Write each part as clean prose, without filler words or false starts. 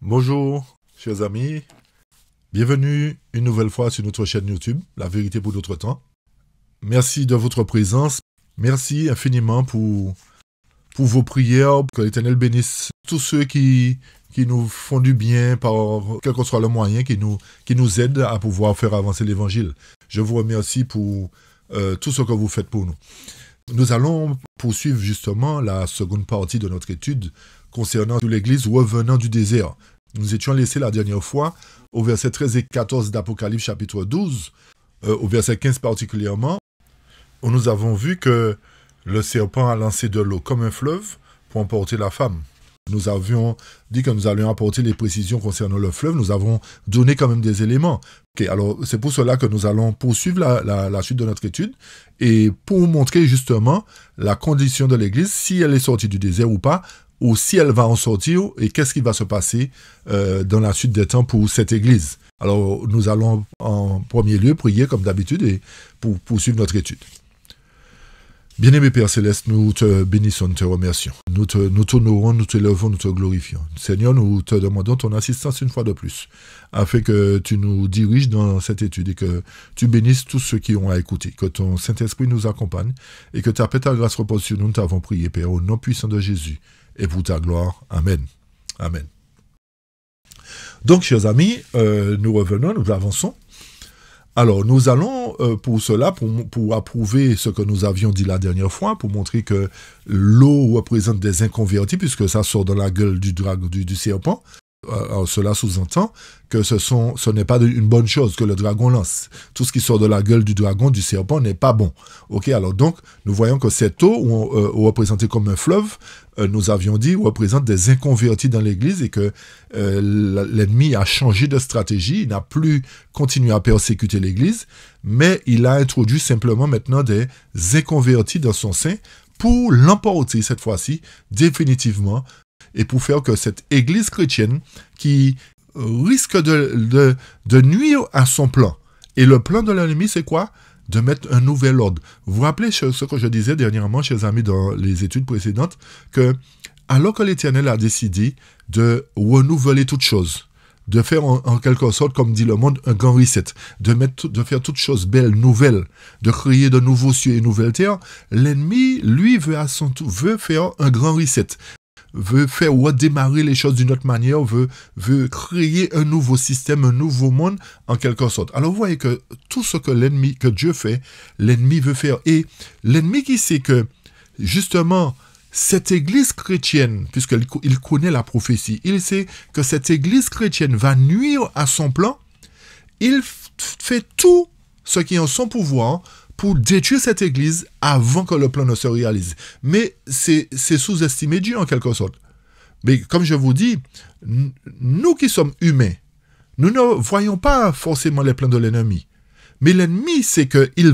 Bonjour, chers amis. Bienvenue une nouvelle fois sur notre chaîne YouTube, La Vérité pour d'autres temps. Merci de votre présence. Merci infiniment pour vos prières. Que l'Éternel bénisse tous ceux qui nous font du bien par quel que soit le moyen, qui nous aident à pouvoir faire avancer l'Évangile. Je vous remercie pour tout ce que vous faites pour nous. Nous allons poursuivre justement la seconde partie de notre étude concernant l'Église revenant du désert. Nous étions laissés la dernière fois au verset 13 et 14 d'Apocalypse chapitre 12, au verset 15 particulièrement, où nous avons vu que le serpent a lancé de l'eau comme un fleuve pour emporter la femme. Nous avions dit que nous allions apporter les précisions concernant le fleuve, nous avons donné quand même des éléments. Okay, alors c'est pour cela que nous allons poursuivre la suite de notre étude et pour montrer justement la condition de l'Église, si elle est sortie du désert ou pas, ou si elle va en sortir, et qu'est-ce qui va se passer dans la suite des temps pour cette Église. Alors, nous allons en premier lieu prier comme d'habitude et pour poursuivre notre étude. Bien-aimé Père Céleste, nous te bénissons, nous te remercions. Nous t'honorons, nous te levons, nous te glorifions. Seigneur, nous te demandons ton assistance une fois de plus, afin que tu nous diriges dans cette étude et que tu bénisses tous ceux qui ont à écouter, que ton Saint-Esprit nous accompagne et que ta paix, ta grâce repose sur nous. Nous t'avons prié, Père, au nom puissant de Jésus. Et pour ta gloire. Amen. Amen. Donc, chers amis, nous revenons, nous avançons. Alors, nous allons, pour cela, pour approuver ce que nous avions dit la dernière fois, pour montrer que l'eau représente des inconvertis, puisque ça sort de la gueule du dragon, du serpent. Alors, cela sous-entend que ce n'est pas une bonne chose que le dragon lance. Tout ce qui sort de la gueule du dragon, du serpent, n'est pas bon. Ok, alors donc, nous voyons que cette eau, représentée comme un fleuve, nous avions dit, représente des inconvertis dans l'Église et que l'ennemi a changé de stratégie, il n'a plus continué à persécuter l'Église, mais il a introduit simplement maintenant des inconvertis dans son sein pour l'emporter cette fois-ci, définitivement, et pour faire que cette Église chrétienne qui risque de nuire à son plan. Et le plan de l'ennemi, c'est quoi? De mettre un nouvel ordre. Vous vous rappelez ce que je disais dernièrement, chers amis, dans les études précédentes, que alors que l'Éternel a décidé de renouveler toutes choses, de faire en quelque sorte, comme dit le monde, un grand reset, de faire toutes choses belles, nouvelles, de créer de nouveaux cieux et une nouvelle terre, l'ennemi, lui, veut faire un grand reset, veut faire redémarrer les choses d'une autre manière, veut créer un nouveau système, un nouveau monde, en quelque sorte. Alors vous voyez que tout ce que Dieu fait, l'ennemi veut faire. Et l'ennemi qui sait que, justement, cette église chrétienne, puisqu'il connaît la prophétie, il sait que cette église chrétienne va nuire à son plan, il fait tout ce qui est en son pouvoir pour détruire cette église avant que le plan ne se réalise. Mais c'est sous-estimer Dieu en quelque sorte. Mais comme je vous dis, nous qui sommes humains, nous ne voyons pas forcément les plans de l'ennemi. Mais l'ennemi, c'est qu'il ne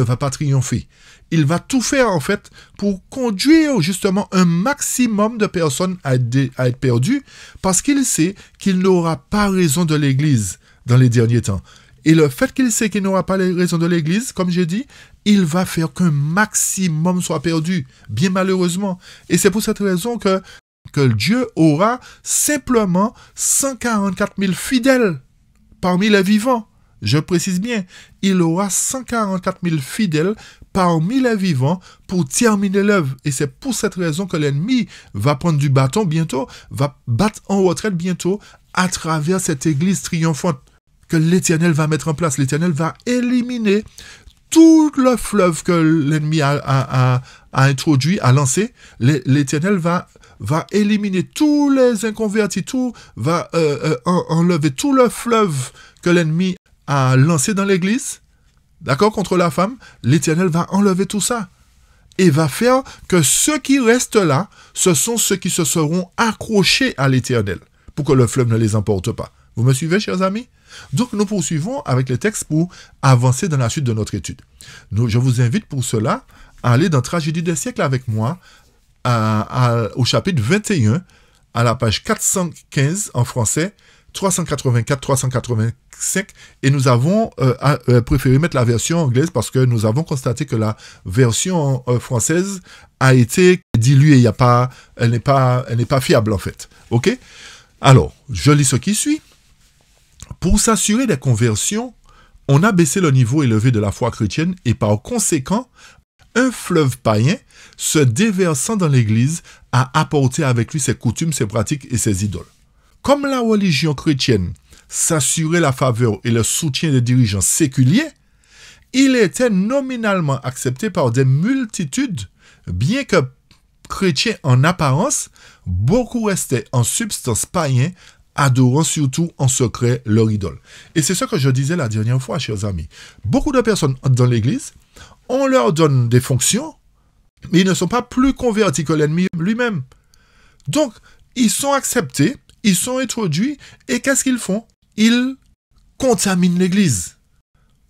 va pas triompher. Il va tout faire, en fait, pour conduire justement un maximum de personnes à être perdues, parce qu'il sait qu'il n'aura pas raison de l'Église dans les derniers temps. Et le fait qu'il sait qu'il n'aura pas les raisons de l'Église, comme j'ai dit, il va faire qu'un maximum soit perdu, bien malheureusement. Et c'est pour cette raison que Dieu aura simplement 144 000 fidèles parmi les vivants. Je précise bien, il aura 144 000 fidèles parmi les vivants pour terminer l'œuvre. Et c'est pour cette raison que l'ennemi va prendre du bâton bientôt, va battre en retraite bientôt à travers cette église triomphante que l'Éternel va mettre en place. L'Éternel va éliminer tout le fleuve que l'ennemi a introduit, a lancé. L'Éternel va éliminer tous les inconvertis, va enlever tout le fleuve que l'ennemi a lancé dans l'église, d'accord, contre la femme. L'Éternel va enlever tout ça. et va faire que ceux qui restent là, ce sont ceux qui se seront accrochés à l'Éternel, pour que le fleuve ne les emporte pas. Vous me suivez, chers amis? Donc, nous poursuivons avec les textes pour avancer dans la suite de notre étude. Je vous invite pour cela à aller dans Tragédie des siècles avec moi, au chapitre 21, à la page 415 en français, 384-385, et nous avons préféré mettre la version anglaise parce que nous avons constaté que la version française a été diluée. Elle n'est pas fiable en fait. Ok? Alors, je lis ce qui suit. Pour s'assurer des conversions, on a baissé le niveau élevé de la foi chrétienne et par conséquent, un fleuve païen se déversant dans l'Église a apporté avec lui ses coutumes, ses pratiques et ses idoles. Comme la religion chrétienne s'assurait la faveur et le soutien des dirigeants séculiers, il était nominalement accepté par des multitudes, bien que chrétiens en apparence, beaucoup restaient en substance païens, adorant surtout en secret leur idole. Et c'est ce que je disais la dernière fois, chers amis. Beaucoup de personnes dans l'Église, on leur donne des fonctions, mais ils ne sont pas plus convertis que l'ennemi lui-même. Donc, ils sont acceptés, ils sont introduits, et qu'est-ce qu'ils font? Ils contaminent l'Église.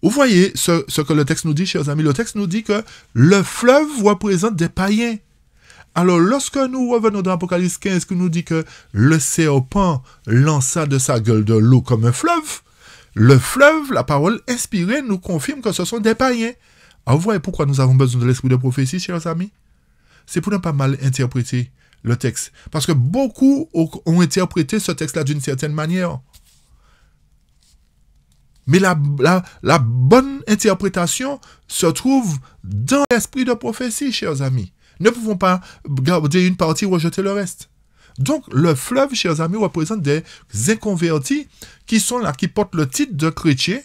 Vous voyez ce que le texte nous dit, chers amis? Le texte nous dit que le fleuve représente des païens. Alors, lorsque nous revenons dans Apocalypse 15, qui nous dit que le serpent lança de sa gueule de l'eau comme un fleuve, le fleuve, la parole inspirée, nous confirme que ce sont des païens. Alors, vous voyez pourquoi nous avons besoin de l'esprit de prophétie, chers amis? C'est pour ne pas mal interpréter le texte. Parce que beaucoup ont interprété ce texte-là d'une certaine manière. Mais la bonne interprétation se trouve dans l'esprit de prophétie, chers amis. Ne pouvons pas garder une partie et rejeter le reste. Donc, le fleuve, chers amis, représente des inconvertis qui sont là, qui portent le titre de chrétiens,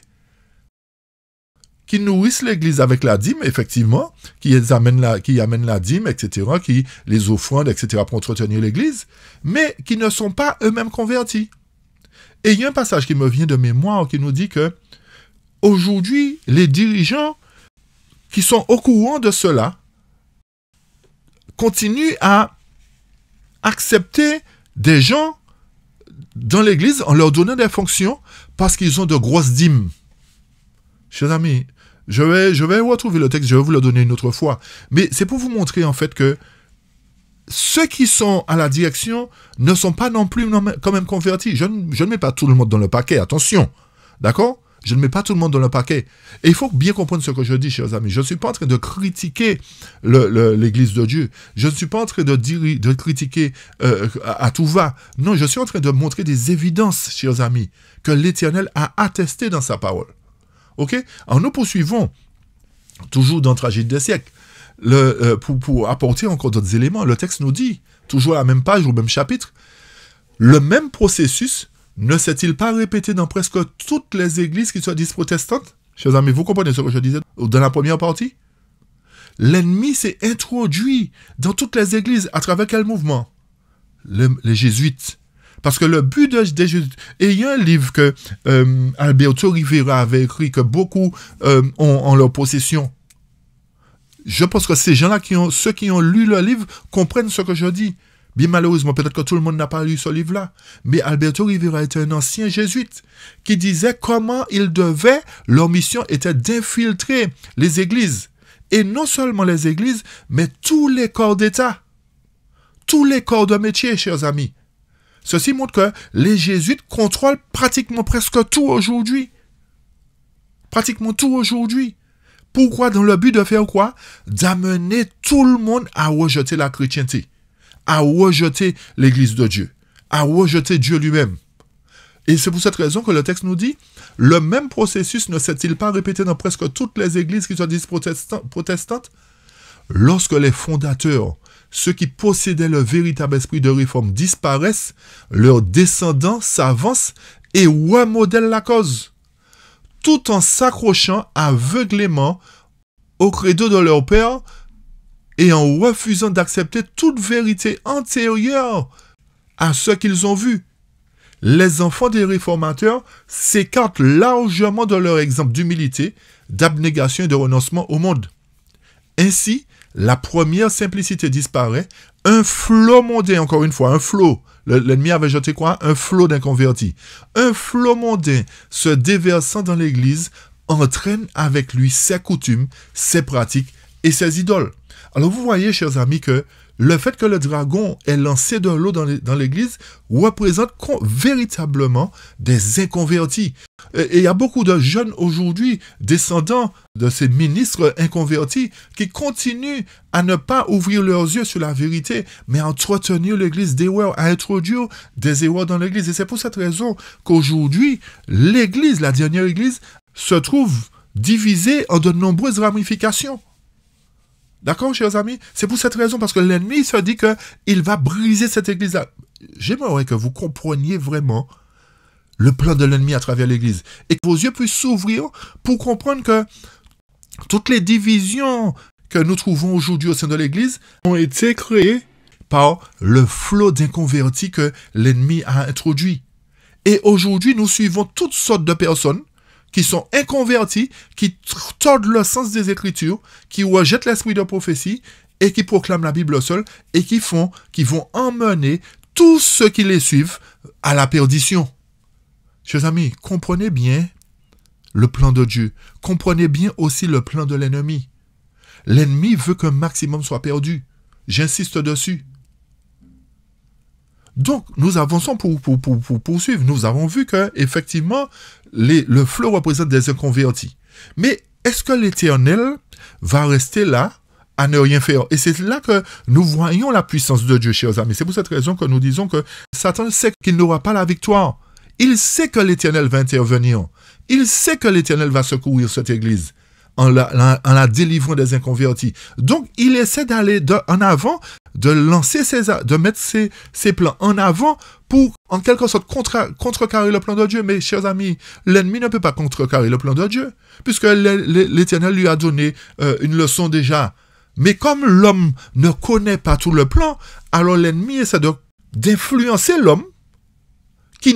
qui nourrissent l'Église avec la dîme, effectivement, qui amènent la dîme, etc., qui les offrandes, etc., pour entretenir l'Église, mais qui ne sont pas eux-mêmes convertis. Et il y a un passage qui me vient de mémoire qui nous dit que aujourd'hui, les dirigeants qui sont au courant de cela continuent à accepter des gens dans l'Église en leur donnant des fonctions parce qu'ils ont de grosses dîmes. Chers amis, je vais retrouver le texte, je vais vous le donner une autre fois. Mais c'est pour vous montrer en fait que ceux qui sont à la direction ne sont pas non plus quand même convertis. Je ne mets pas tout le monde dans le paquet, attention. D'accord? Je ne mets pas tout le monde dans le paquet. Et il faut bien comprendre ce que je dis, chers amis. Je ne suis pas en train de critiquer l'Église de Dieu. Je ne suis pas en train de critiquer à tout va. Non, je suis en train de montrer des évidences, chers amis, que l'Éternel a attestées dans sa parole. OK? Alors nous poursuivons, toujours dans Tragédie des siècles, pour apporter encore d'autres éléments. Le texte nous dit, toujours à la même page, au même chapitre, le même processus ne s'est-il pas répété dans presque toutes les églises qui se disent protestantes? Chers amis, vous comprenez ce que je disais dans la première partie? L'ennemi s'est introduit dans toutes les églises. À travers quel mouvement? Les jésuites. Parce que le but des jésuites... Et il y a un livre que Alberto Rivera avait écrit, que beaucoup ont en leur possession. Je pense que ces gens-là, ceux qui ont lu le livre, comprennent ce que je dis. Bien malheureusement, peut-être que tout le monde n'a pas lu ce livre-là. Mais Alberto Rivera était un ancien jésuite qui disait comment leur mission était d'infiltrer les églises. Et non seulement les églises, mais tous les corps d'État. Tous les corps de métier, chers amis. Ceci montre que les jésuites contrôlent pratiquement presque tout aujourd'hui. Pratiquement tout aujourd'hui. Pourquoi? Dans le but de faire quoi? D'amener tout le monde à rejeter la chrétienté, à rejeter l'Église de Dieu, à rejeter Dieu lui-même. Et c'est pour cette raison que le texte nous dit, le même processus ne s'est-il pas répété dans presque toutes les églises qui se disent protestantes? Lorsque les fondateurs, ceux qui possédaient le véritable esprit de réforme, disparaissent, leurs descendants s'avancent et remodèlent la cause, tout en s'accrochant aveuglément au credo de leur père et en refusant d'accepter toute vérité antérieure à ce qu'ils ont vu. Les enfants des réformateurs s'écartent largement de leur exemple d'humilité, d'abnégation et de renoncement au monde. Ainsi, la première simplicité disparaît, un flot mondain, encore une fois, un flot. L'ennemi avait jeté quoi? Un flot d'inconvertis. Un flot mondain se déversant dans l'Église entraîne avec lui ses coutumes, ses pratiques et ses idoles. Alors vous voyez, chers amis, que le fait que le dragon est lancé de l'eau dans l'Église représente véritablement des inconvertis. Et il y a beaucoup de jeunes aujourd'hui, descendants de ces ministres inconvertis, qui continuent à ne pas ouvrir leurs yeux sur la vérité, mais à entretenir l'Église d'erreurs, à introduire des erreurs dans l'Église. Et c'est pour cette raison qu'aujourd'hui, l'Église, la dernière Église, se trouve divisée en de nombreuses ramifications. D'accord, chers amis? C'est pour cette raison, parce que l'ennemi se dit qu'il va briser cette Église-là. J'aimerais que vous compreniez vraiment le plan de l'ennemi à travers l'Église et que vos yeux puissent s'ouvrir pour comprendre que toutes les divisions que nous trouvons aujourd'hui au sein de l'Église ont été créées par le flot d'inconvertis que l'ennemi a introduit. Et aujourd'hui, nous suivons toutes sortes de personnes qui sont inconvertis, qui tordent le sens des Écritures, qui rejettent l'esprit de prophétie et qui proclament la Bible seule et qui vont emmener tous ceux qui les suivent à la perdition. Chers amis, comprenez bien le plan de Dieu. Comprenez bien aussi le plan de l'ennemi. L'ennemi veut qu'un maximum soit perdu. J'insiste dessus. Donc, nous avançons pour poursuivre. Nous avons vu que, effectivement, le flot représente des inconvertis. Mais est-ce que l'Éternel va rester là à ne rien faire? Et c'est là que nous voyons la puissance de Dieu, chers amis. C'est pour cette raison que nous disons que Satan sait qu'il n'aura pas la victoire. Il sait que l'Éternel va intervenir. Il sait que l'Éternel va secourir cette Église en la délivrant des inconvertis. Donc, il essaie d'aller en avant, de mettre ses plans en avant pour, en quelque sorte, contrecarrer le plan de Dieu. Mais, chers amis, l'ennemi ne peut pas contrecarrer le plan de Dieu, puisque l'Éternel lui a donné une leçon déjà. Mais comme l'homme ne connaît pas tout le plan, alors l'ennemi essaie d'influencer l'homme qui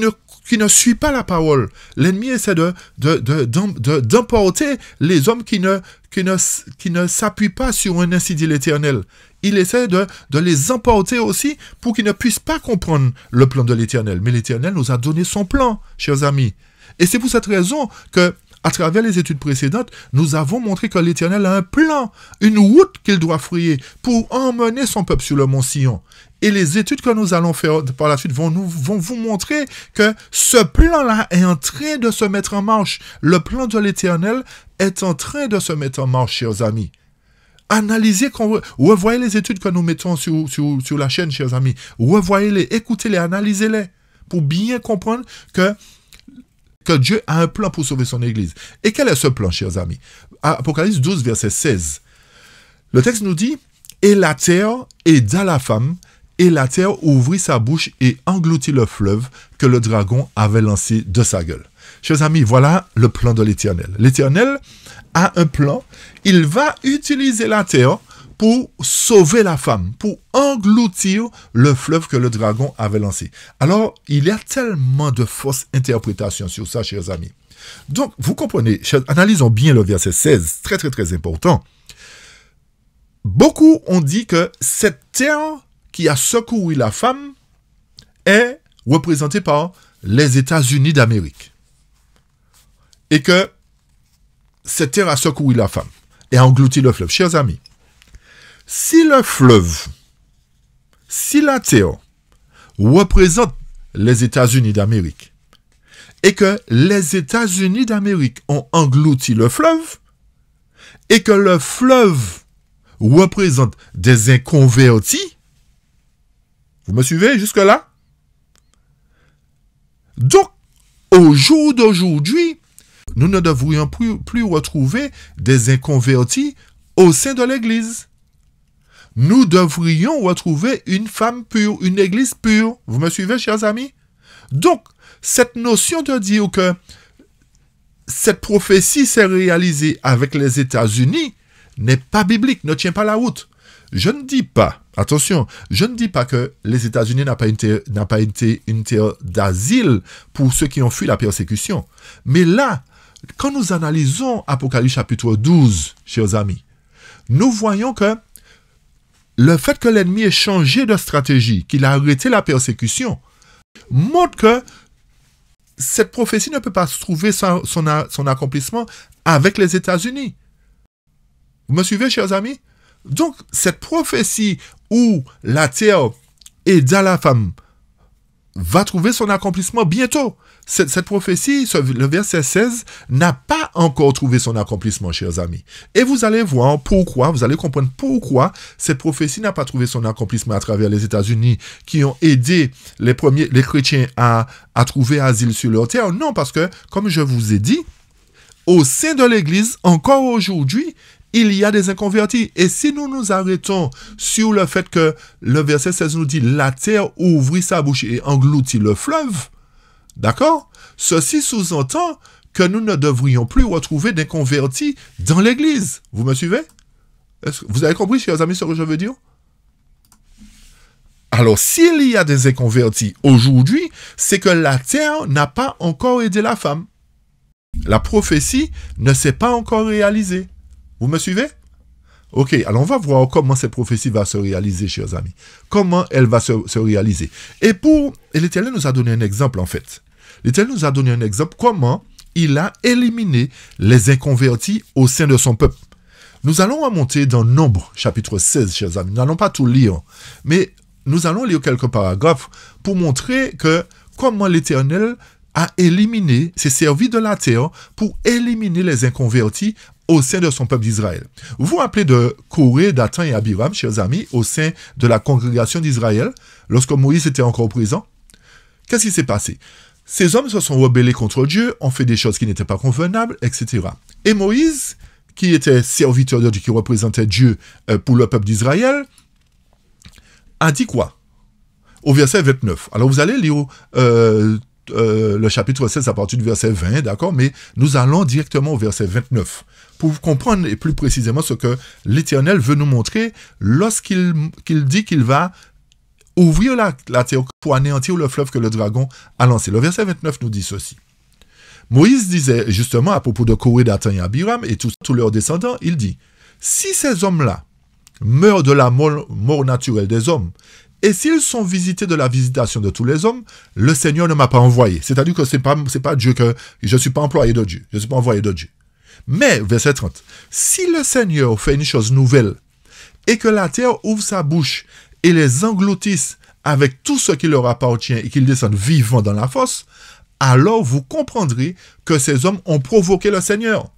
ne suit pas la parole. L'ennemi essaie d'emporter les hommes qui ne s'appuient pas sur un ainsi dit l'Éternel. Il essaie de les emporter aussi pour qu'ils ne puissent pas comprendre le plan de l'Éternel. Mais l'Éternel nous a donné son plan, chers amis. Et c'est pour cette raison que, à travers les études précédentes, nous avons montré que l'Éternel a un plan, une route qu'il doit frayer pour emmener son peuple sur le mont Sion. Et les études que nous allons faire par la suite vont vous montrer que ce plan-là est en train de se mettre en marche. Le plan de l'Éternel est en train de se mettre en marche, chers amis. Analysez, revoyez les études que nous mettons sur la chaîne, chers amis. Revoyez-les, écoutez-les, analysez-les, pour bien comprendre que Dieu a un plan pour sauver son Église. Et quel est ce plan, chers amis? Apocalypse 12, verset 16. Le texte nous dit, « Et la terre aida la femme, et la terre ouvrit sa bouche et engloutit le fleuve que le dragon avait lancé de sa gueule. » Chers amis, voilà le plan de l'Éternel. L'Éternel a un plan. Il va utiliser la terre pour sauver la femme, pour engloutir le fleuve que le dragon avait lancé. Alors, il y a tellement de fausses interprétations sur ça, chers amis. Donc, vous comprenez, analysons bien le verset 16, très très très important. Beaucoup ont dit que cette terre qui a secouru la femme est représentée par les États-Unis d'Amérique. Et que cette terre a secouru la femme et a englouti le fleuve. Chers amis, si le fleuve, si la terre représente les États-Unis d'Amérique et que les États-Unis d'Amérique ont englouti le fleuve et que le fleuve représente des inconvertis, vous me suivez jusque-là? Donc, au jour d'aujourd'hui, nous ne devrions plus retrouver des inconvertis au sein de l'Église. Nous devrions retrouver une femme pure, une Église pure. Vous me suivez, chers amis? Donc, cette notion de dire que cette prophétie s'est réalisée avec les États-Unis n'est pas biblique, ne tient pas la route. Je ne dis pas, attention, je ne dis pas que les États-Unis n'ont pas été une terre d'asile pour ceux qui ont fui la persécution. Mais là, quand nous analysons Apocalypse chapitre 12, chers amis, nous voyons que le fait que l'ennemi ait changé de stratégie, qu'il a arrêté la persécution, montre que cette prophétie ne peut pas trouver son accomplissement avec les États-Unis. Vous me suivez, chers amis? Donc, cette prophétie où la terre aida la femme va trouver son accomplissement bientôt. Cette prophétie, le verset 16, n'a pas encore trouvé son accomplissement, chers amis. Et vous allez voir pourquoi, vous allez comprendre pourquoi cette prophétie n'a pas trouvé son accomplissement à travers les États-Unis qui ont aidé les chrétiens à trouver asile sur leur terre. Non, parce que, comme je vous ai dit, au sein de l'Église, encore aujourd'hui, il y a des inconvertis. Et si nous nous arrêtons sur le fait que le verset 16 nous dit « La terre ouvrit sa bouche et engloutit le fleuve », d'accord? Ceci sous-entend que nous ne devrions plus retrouver d'inconvertis dans l'Église. Vous me suivez? Vous avez compris, chers amis, ce que je veux dire? Alors, s'il y a des inconvertis aujourd'hui, c'est que la terre n'a pas encore aidé la femme. La prophétie ne s'est pas encore réalisée. Vous me suivez? Ok, alors on va voir comment cette prophétie va se réaliser, chers amis. Comment elle va se réaliser. Et l'Éternel nous a donné un exemple, en fait. L'Éternel nous a donné un exemple comment il a éliminé les inconvertis au sein de son peuple. Nous allons remonter dans Nombre, chapitre 16, chers amis. Nous n'allons pas tout lire, mais nous allons lire quelques paragraphes pour montrer que comment l'Éternel a éliminé, s'est servi de la terre pour éliminer les inconvertis au sein de son peuple d'Israël. Vous vous rappelez de Coré, Dathan et Abiram, chers amis, au sein de la congrégation d'Israël, lorsque Moïse était encore présent? Qu'est-ce qui s'est passé? Ces hommes se sont rebellés contre Dieu, ont fait des choses qui n'étaient pas convenables, etc. Et Moïse, qui était serviteur de Dieu, qui représentait Dieu pour le peuple d'Israël, a dit quoi? Au verset 29. Alors vous allez lire le chapitre 16 à partir du verset 20, d'accord? Mais nous allons directement au verset 29 pour comprendre plus précisément ce que l'Éternel veut nous montrer lorsqu'il dit qu'il va ouvrir la terre pour anéantir le fleuve que le dragon a lancé. Le verset 29 nous dit ceci. Moïse disait justement à propos de Coré, Dathan et Abiram et tous leurs descendants, il dit, si ces hommes-là meurent de la mort naturelle des hommes, et s'ils sont visités de la visitation de tous les hommes, le Seigneur ne m'a pas envoyé. C'est-à-dire que c'est pas Dieu que... Je ne suis pas employé de Dieu. Je ne suis pas envoyé de Dieu. Mais, verset 30, si le Seigneur fait une chose nouvelle, et que la terre ouvre sa bouche et les engloutisse avec tout ce qui leur appartient et qu'ils descendent vivants dans la fosse, alors vous comprendrez que ces hommes ont provoqué le Seigneur.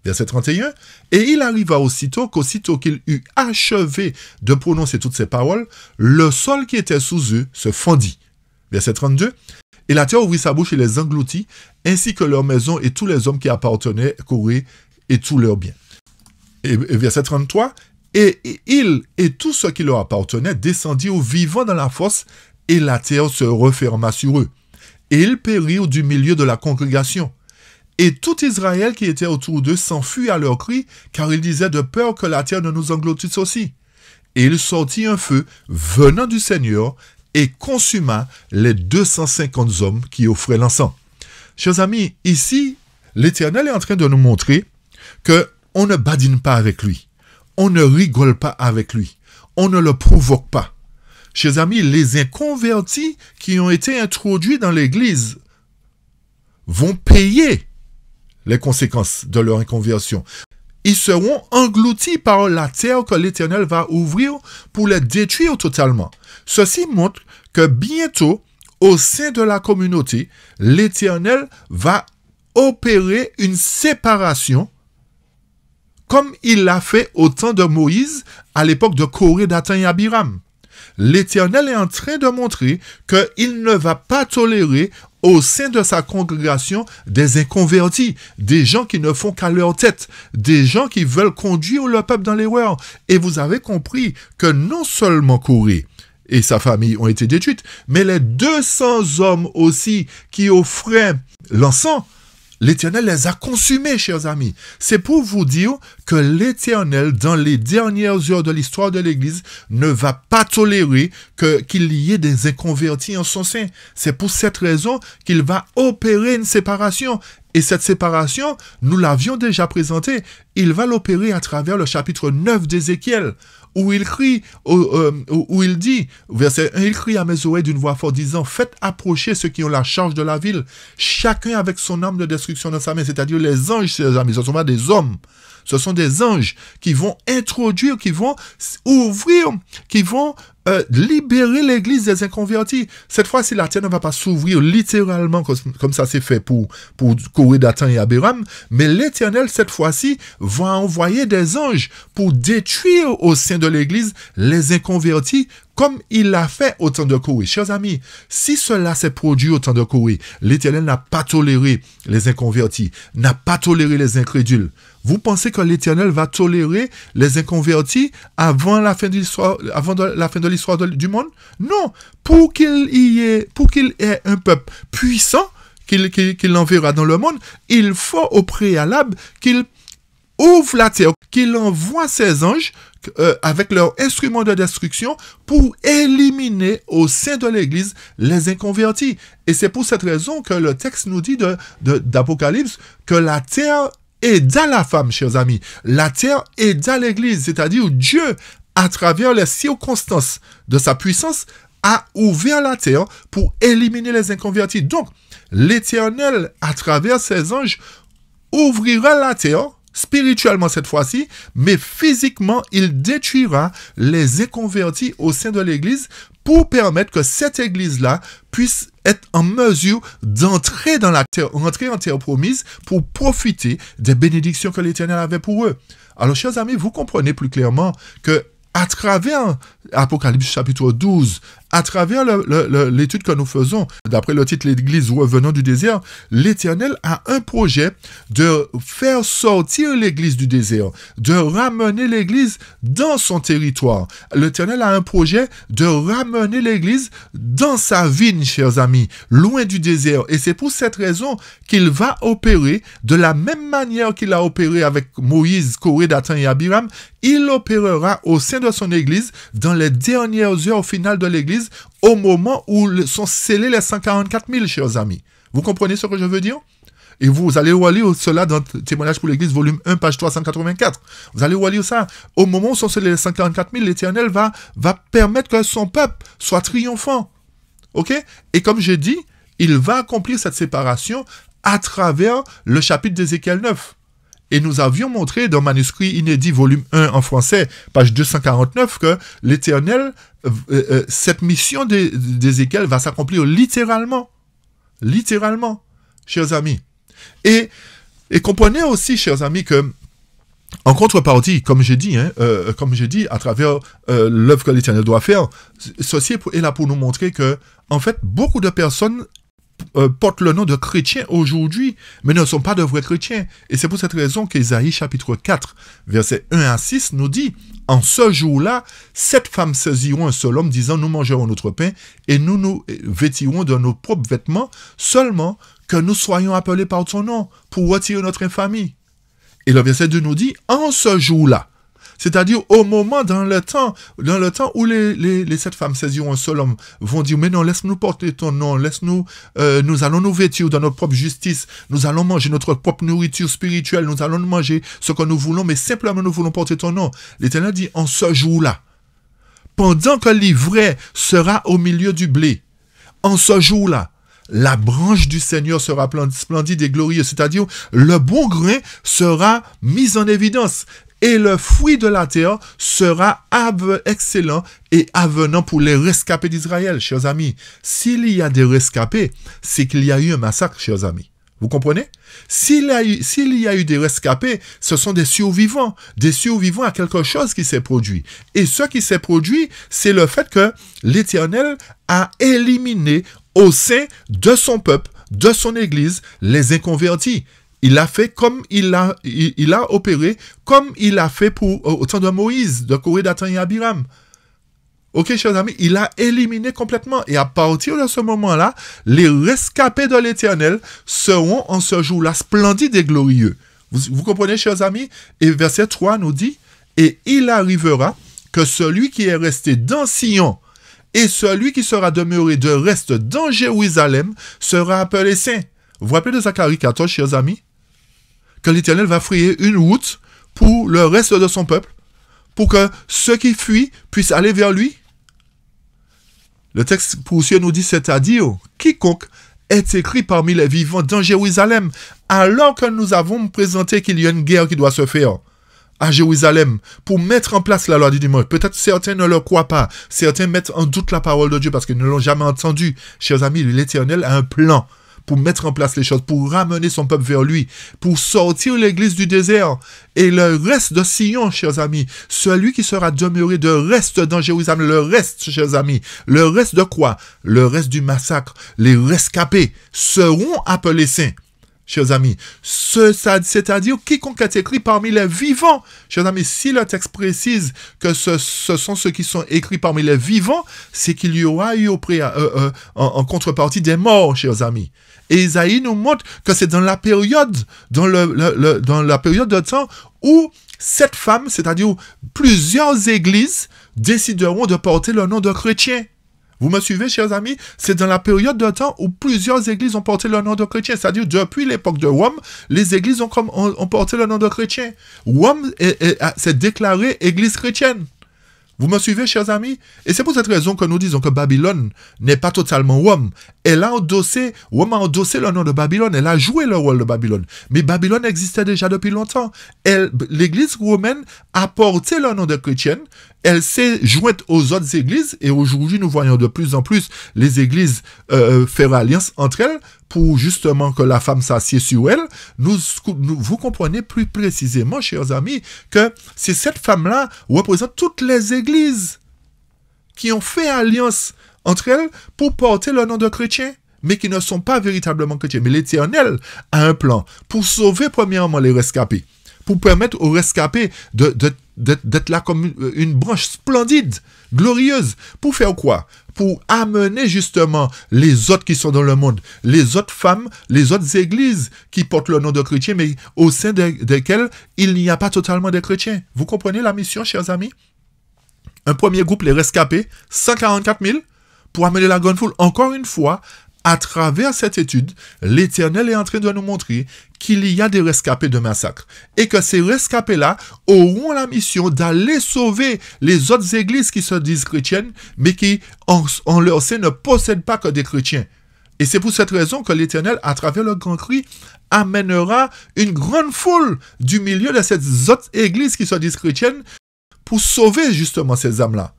Verset 31, et il arriva aussitôt qu'il eut achevé de prononcer toutes ces paroles, le sol qui était sous eux se fendit. Verset 32, et la terre ouvrit sa bouche et les engloutit, ainsi que leurs maisons et tous les hommes qui appartenaient à Coré et tous leurs biens. Et verset 33, et ils et tout ce qui leur appartenait descendirent vivants dans la fosse, et la terre se referma sur eux. Et ils périrent du milieu de la congrégation. Et tout Israël qui était autour d'eux s'enfuit à leur cri, car ils disaient de peur que la terre ne nous engloutisse aussi. Et il sortit un feu venant du Seigneur et consuma les 250 hommes qui offraient l'encens. Chers amis, ici, l'Éternel est en train de nous montrer qu'on ne badine pas avec lui. On ne rigole pas avec lui. On ne le provoque pas. Chers amis, les inconvertis qui ont été introduits dans l'Église vont payer les conséquences de leur inconversion. Ils seront engloutis par la terre que l'Éternel va ouvrir pour les détruire totalement. Ceci montre que bientôt, au sein de la communauté, l'Éternel va opérer une séparation comme il l'a fait au temps de Moïse à l'époque de Coré, Dathan et Abiram. L'Éternel est en train de montrer qu'il ne va pas tolérer au sein de sa congrégation des inconvertis, des gens qui ne font qu'à leur tête, des gens qui veulent conduire le peuple dans l'erreur. Et vous avez compris que non seulement Coré et sa famille ont été détruites, mais les 200 hommes aussi qui offraient l'encens, l'Éternel les a consumés, chers amis. C'est pour vous dire que l'Éternel, dans les dernières heures de l'histoire de l'Église, ne va pas tolérer qu'il y ait des inconvertis en son sein. C'est pour cette raison qu'il va opérer une séparation. Et cette séparation, nous l'avions déjà présentée. Il va l'opérer à travers le chapitre 9 d'Ézéchiel, où il crie, où il dit, verset 1, il crie à mes oreilles d'une voix forte disant, faites approcher ceux qui ont la charge de la ville, chacun avec son arme de destruction dans sa main, c'est-à-dire les anges, chers amis, ce ne sont pas des hommes. Ce sont des anges qui vont introduire, qui vont ouvrir, qui vont libérer l'église des inconvertis. Cette fois-ci, la terre ne va pas s'ouvrir littéralement comme ça s'est fait pour Corée, Dathan et Abiram, mais l'Éternel, cette fois-ci, va envoyer des anges pour détruire au sein de l'église les inconvertis comme il l'a fait au temps de Corée. Chers amis, si cela s'est produit au temps de Corée, l'Éternel n'a pas toléré les inconvertis, n'a pas toléré les incrédules. Vous pensez que l'Éternel va tolérer les inconvertis avant la fin de l'histoire, du monde? Non. Pour qu'il ait un peuple puissant, qu'il enverra dans le monde, il faut au préalable qu'il ouvre la terre, qu'il envoie ses anges avec leurs instruments de destruction pour éliminer au sein de l'Église les inconvertis. Et c'est pour cette raison que le texte nous dit d'Apocalypse que la terre aida la femme, chers amis. La terre aida l'Église, c'est-à-dire Dieu, à travers les circonstances de sa puissance, a ouvert la terre pour éliminer les inconvertis. Donc, l'Éternel, à travers ses anges, ouvrira la terre, spirituellement cette fois-ci, mais physiquement, il détruira les inconvertis au sein de l'Église pour permettre que cette Église-là puisse être en mesure d'entrer dans la terre, entrer en terre promise pour profiter des bénédictions que l'Éternel avait pour eux. Alors, chers amis, vous comprenez plus clairement que à travers Apocalypse chapitre 12, à travers l'étude que nous faisons, d'après le titre l'Église revenant du désert, l'Éternel a un projet de faire sortir l'Église du désert, de ramener l'Église dans son territoire. L'Éternel a un projet de ramener l'Église dans sa vigne, chers amis, loin du désert. Et c'est pour cette raison qu'il va opérer de la même manière qu'il a opéré avec Moïse, Corée, Dathan et Abiram. Il opérera au sein de son Église dans les dernières heures finales de l'Église, au moment où sont scellés les 144 000, chers amis. Vous comprenez ce que je veux dire? Et vous allez relire cela dans Témoignage pour l'Église, volume 1, page 384. Vous allez relire ça. Au moment où sont scellés les 144 000, l'Éternel va permettre que son peuple soit triomphant. OK? Et comme j'ai dit, il va accomplir cette séparation à travers le chapitre d'Ézéchiel 9. Et nous avions montré dans Manuscrit inédit, volume 1 en français, page 249, que l'Éternel, cette mission d'Ézéchiel va s'accomplir littéralement. Littéralement, chers amis. Et comprenez aussi, chers amis, que en contrepartie, comme j'ai dit, à travers l'œuvre que l'Éternel doit faire, ceci est là pour nous montrer que, en fait, beaucoup de personnes portent le nom de chrétiens aujourd'hui, mais ne sont pas de vrais chrétiens. Et c'est pour cette raison qu'Ésaïe chapitre 4, versets 1 à 6 nous dit, « En ce jour-là, 7 femmes saisiront un seul homme, disant, nous mangerons notre pain, et nous nous vêtirons de nos propres vêtements, seulement que nous soyons appelés par ton nom, pour retirer notre infamie. » Et le verset 2 nous dit, « En ce jour-là », c'est-à-dire au moment, dans le temps où les 7 femmes saisiront un seul homme, vont dire, mais non, laisse-nous porter ton nom, laisse-nous, nous allons nous vêtir de notre propre justice, nous allons manger notre propre nourriture spirituelle, nous allons manger ce que nous voulons, mais simplement nous voulons porter ton nom. L'Éternel dit, en ce jour-là, pendant que l'ivraie sera au milieu du blé, en ce jour-là, la branche du Seigneur sera splendide et glorieuse, c'est-à-dire le bon grain sera mis en évidence. Et le fruit de la terre sera excellent et avenant pour les rescapés d'Israël, chers amis. S'il y a des rescapés, c'est qu'il y a eu un massacre, chers amis. Vous comprenez? S'il y a eu des rescapés, ce sont des survivants à quelque chose qui s'est produit. Et ce qui s'est produit, c'est le fait que l'Éternel a éliminé au sein de son peuple, de son Église, les inconvertis. Il a fait comme il a opéré comme il a fait au temps de Moïse, de Corée, Dathan et Abiram. Ok, chers amis, il a éliminé complètement. Et à partir de ce moment-là, les rescapés de l'Éternel seront en ce jour-là splendides et glorieux. Vous comprenez, chers amis? Et verset 3 nous dit, « Et il arrivera que celui qui est resté dans Sion et celui qui sera demeuré de reste dans Jérusalem sera appelé saint. » Vous vous rappelez de Zacharie 14, chers amis? Que l'Éternel va frayer une route pour le reste de son peuple, pour que ceux qui fuient puissent aller vers lui. Le texte poursuit nous dit, c'est-à-dire, quiconque est écrit parmi les vivants dans Jérusalem, alors que nous avons présenté qu'il y a une guerre qui doit se faire à Jérusalem pour mettre en place la loi du dimanche. Peut-être certains ne le croient pas, certains mettent en doute la parole de Dieu parce qu'ils ne l'ont jamais entendue. Chers amis, l'Éternel a un plan pour mettre en place les choses, pour ramener son peuple vers lui, pour sortir l'église du désert. Et le reste de Sion, chers amis, celui qui sera demeuré de reste dans Jérusalem, le reste, chers amis, le reste de quoi? Le reste du massacre, les rescapés seront appelés saints. Chers amis, c'est-à-dire quiconque est écrit parmi les vivants. Chers amis, si le texte précise que ce sont ceux qui sont écrits parmi les vivants, c'est qu'il y aura eu en contrepartie des morts, chers amis. Et Isaïe nous montre que c'est dans la période, dans la période de temps où cette femme, c'est-à-dire plusieurs églises, décideront de porter le nom de chrétien. Vous me suivez, chers amis? C'est dans la période de temps où plusieurs églises ont porté le nom de chrétien. C'est-à-dire, depuis l'époque de Rome, les églises ont porté le nom de chrétien. Rome s'est déclarée église chrétienne. Vous me suivez, chers amis? Et c'est pour cette raison que nous disons que Babylone n'est pas totalement Rome. Rome a endossé le nom de Babylone. Elle a joué le rôle de Babylone. Mais Babylone existait déjà depuis longtemps. L'église romaine a porté le nom de chrétienne. Elle s'est jointe aux autres églises. Et aujourd'hui, nous voyons de plus en plus les églises faire alliance entre elles pour justement que la femme s'assied sur elle. Vous comprenez plus précisément, chers amis, que c'est cette femme-là représente toutes les églises qui ont fait alliance entre elles pour porter le nom de chrétien, mais qui ne sont pas véritablement chrétiens. Mais l'Éternel a un plan pour sauver premièrement les rescapés, pour permettre aux rescapés d'être là comme une branche splendide, glorieuse. Pour faire quoi? Pour amener justement les autres qui sont dans le monde, les autres femmes, les autres églises qui portent le nom de chrétien, mais au sein desquelles il n'y a pas totalement de chrétiens. Vous comprenez la mission, chers amis? Un premier groupe, les rescapés, 144 000, pour amener la grande foule. Encore une fois, à travers cette étude, l'Éternel est en train de nous montrer qu'il y a des rescapés de massacre et que ces rescapés-là auront la mission d'aller sauver les autres églises qui se disent chrétiennes, mais qui, en leur sein, ne possèdent pas que des chrétiens. Et c'est pour cette raison que l'Éternel, à travers le grand cri, amènera une grande foule du milieu de ces autres églises qui se disent chrétiennes pour sauver justement ces âmes-là.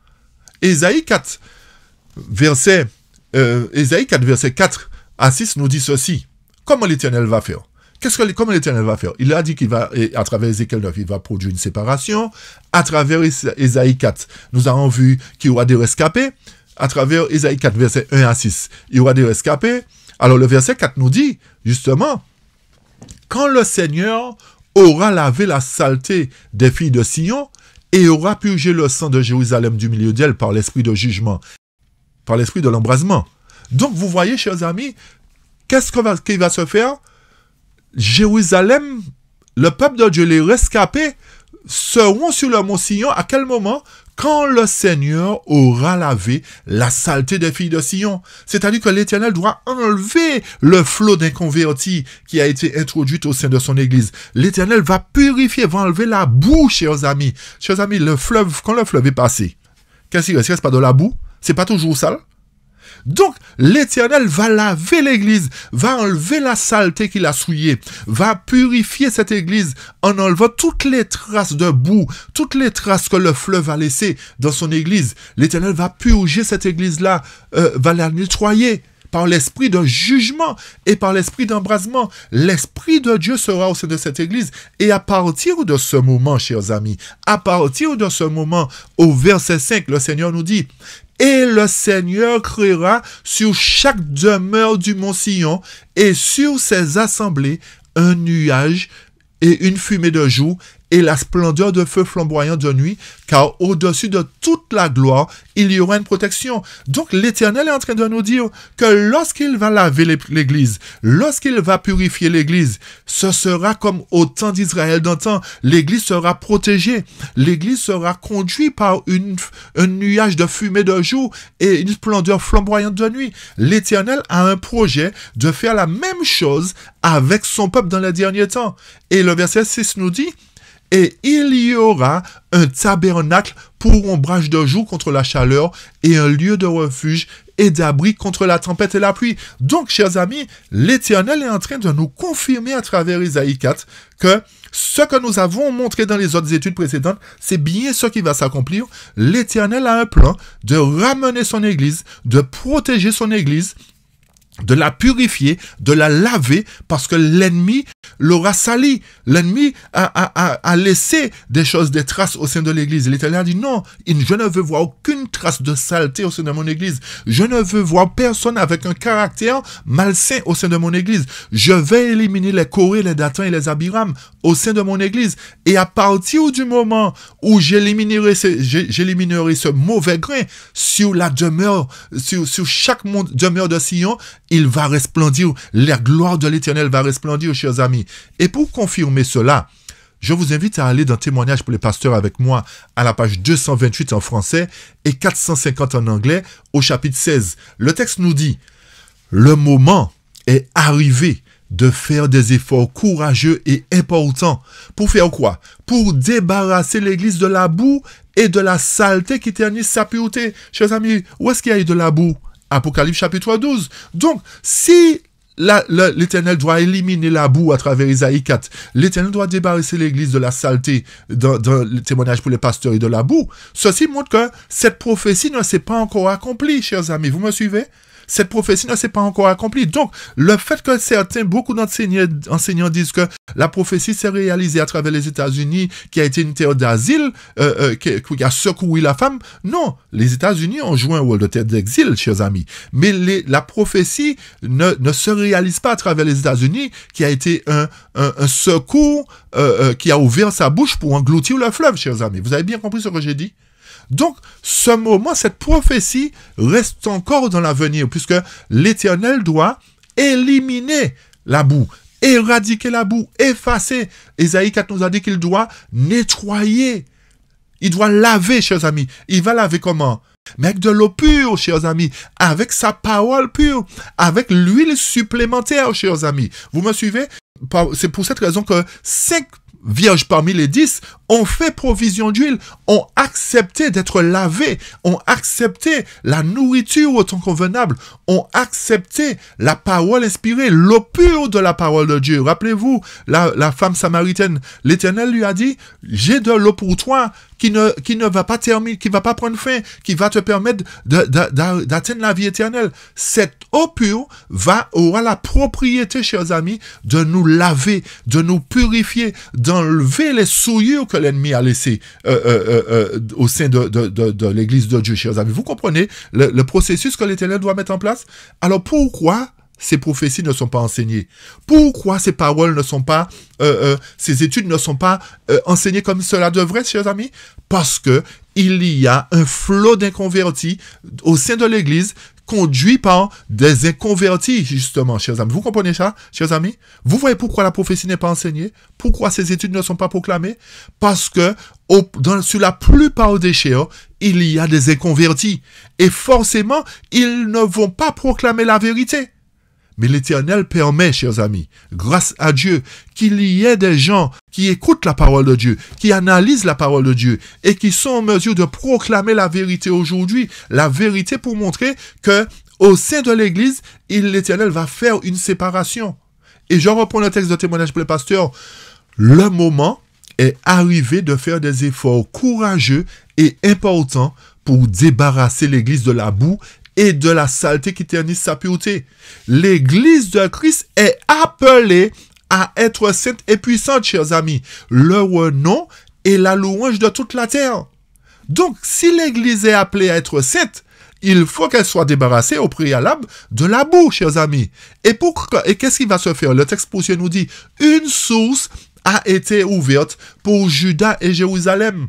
Ésaïe 4, verset 4 à 6 nous dit ceci. Comment l'Éternel va faire? Comment l'Éternel va faire? Il a dit qu'il va, à travers Ézéchiel 9, il va produire une séparation. À travers Ésaïe 4, nous avons vu qu'il y aura des rescapés. À travers Ésaïe 4, verset 1 à 6, il y aura des rescapés. Alors le verset 4 nous dit, justement, quand le Seigneur aura lavé la saleté des filles de Sion et aura purgé le sang de Jérusalem du milieu d'elle par l'esprit de jugement, par l'esprit de l'embrasement. Donc, vous voyez, chers amis, qu'est-ce qui va se faire? Jérusalem, le peuple de Dieu, les rescapés, seront sur le mont Sion. À quel moment? Quand le Seigneur aura lavé la saleté des filles de Sion. C'est-à-dire que l'Éternel doit enlever le flot d'inconvertis qui a été introduit au sein de son Église. L'Éternel va purifier, va enlever la boue, chers amis. Chers amis, quand le fleuve est passé, qu'est-ce qu'il reste? Il reste pas de la boue? C'est pas toujours sale? Donc, l'Éternel va laver l'Église, va enlever la saleté qu'il a souillée, va purifier cette Église en enlevant toutes les traces de boue, toutes les traces que le fleuve a laissées dans son Église. L'Éternel va purger cette Église-là, va la nettoyer par l'esprit de jugement et par l'esprit d'embrasement. L'esprit de Dieu sera au sein de cette Église. Et à partir de ce moment, chers amis, à partir de ce moment, au verset 5, le Seigneur nous dit: et le Seigneur créera sur chaque demeure du mont Sion et sur ses assemblées un nuage et une fumée de jour et la splendeur de feu flamboyant de nuit, car au-dessus de toute la gloire, il y aura une protection. Donc l'Éternel est en train de nous dire que lorsqu'il va laver l'Église, lorsqu'il va purifier l'Église, ce sera comme au temps d'Israël d'antan. L'Église sera protégée, l'Église sera conduite par un nuage de fumée de jour et une splendeur flamboyante de nuit. L'Éternel a un projet de faire la même chose avec son peuple dans les derniers temps. Et le verset 6 nous dit: et il y aura un tabernacle pour ombrage de jour contre la chaleur et un lieu de refuge et d'abri contre la tempête et la pluie. Donc, chers amis, l'Éternel est en train de nous confirmer à travers Isaïe 4 que ce que nous avons montré dans les autres études précédentes, c'est bien ce qui va s'accomplir. L'Éternel a un plan de ramener son Église, de protéger son Église, de la purifier, de la laver, parce que l'ennemi l'aura sali. L'ennemi a laissé des choses, des traces au sein de l'Église. L'Éternel a dit non, je ne veux voir aucune trace de saleté au sein de mon Église. Je ne veux voir personne avec un caractère malsain au sein de mon Église. Je vais éliminer les Corées, les Datans et les Abiram au sein de mon Église. Et à partir du moment où j'éliminerai ce mauvais grain sur la demeure, sur chaque demeure de Sion, il va resplendir, la gloire de l'Éternel va resplendir, chers amis. Et pour confirmer cela, je vous invite à aller dans Témoignages pour les pasteurs avec moi à la page 228 en français et 450 en anglais au chapitre 16. Le texte nous dit « Le moment est arrivé de faire des efforts courageux et importants. Pour faire quoi? Pour débarrasser l'Église de la boue et de la saleté qui ternissent sa pureté. » Chers amis, où est-ce qu'il y a eu de la boue? Apocalypse chapitre 12. Donc, si l'Éternel doit éliminer la boue à travers Isaïe 4, l'Éternel doit débarrasser l'Église de la saleté dans le témoignage pour les pasteurs et de la boue, ceci montre que cette prophétie ne s'est pas encore accomplie, chers amis. Vous me suivez? Cette prophétie ne s'est pas encore accomplie. Donc, le fait que beaucoup d'enseignants disent que la prophétie s'est réalisée à travers les États-Unis, qui a été une terre d'asile, qui a secoué la femme, non. Les États-Unis ont joué un rôle de terre d'exil, chers amis. Mais la prophétie ne se réalise pas à travers les États-Unis, qui a été un secours qui a ouvert sa bouche pour engloutir le fleuve, chers amis. Vous avez bien compris ce que j'ai dit? Donc, ce moment, cette prophétie reste encore dans l'avenir, puisque l'Éternel doit éliminer la boue, éradiquer la boue, effacer. Isaïe 4 nous a dit qu'il doit nettoyer. Il doit laver, chers amis. Il va laver comment? Mais avec de l'eau pure, chers amis, avec sa parole pure, avec l'huile supplémentaire, chers amis. Vous me suivez? C'est pour cette raison que 5 vierges parmi les 10 ont fait provision d'huile, ont accepté d'être lavés, ont accepté la nourriture au temps convenable, ont accepté la parole inspirée, l'eau pure de la parole de Dieu. Rappelez-vous, la femme samaritaine, l'Éternel lui a dit, j'ai de l'eau pour toi qui ne va pas terminer, qui va pas prendre fin, qui va te permettre d'atteindre la vie éternelle. Cette eau pure aura la propriété, chers amis, de nous laver, de nous purifier, d'enlever les souillures que l'ennemi a laissées au sein de l'Église de Dieu, chers amis. Vous comprenez le processus que l'Éternel doit mettre en place? Alors pourquoi ces prophéties ne sont pas enseignées? Pourquoi ces paroles ne sont pas, ces études ne sont pas enseignées comme cela devrait, chers amis? Parce que il y a un flot d'inconvertis au sein de l'Église conduit par des inconvertis, justement, chers amis. Vous comprenez ça, chers amis? Vous voyez pourquoi la prophétie n'est pas enseignée? Pourquoi ces études ne sont pas proclamées? Parce que sur la plupart des chers, il y a des inconvertis. Et forcément, ils ne vont pas proclamer la vérité. Mais l'Éternel permet, chers amis, grâce à Dieu, qu'il y ait des gens qui écoutent la parole de Dieu, qui analysent la parole de Dieu et qui sont en mesure de proclamer la vérité aujourd'hui. La vérité pour montrer que au sein de l'Église, l'Éternel va faire une séparation. Et je reprends le texte de Témoignage pour les pasteurs. Le moment est arrivé de faire des efforts courageux et importants pour débarrasser l'Église de la boue et de la saleté qui ternissent sa pureté. L'Église de Christ est appelée à être sainte et puissante, chers amis. Leur nom est la louange de toute la terre. Donc, si l'Église est appelée à être sainte, il faut qu'elle soit débarrassée au préalable de la boue, chers amis. Et qu'est-ce qui va se faire? Le texte poursuit nous dit, une source a été ouverte pour Juda et Jérusalem,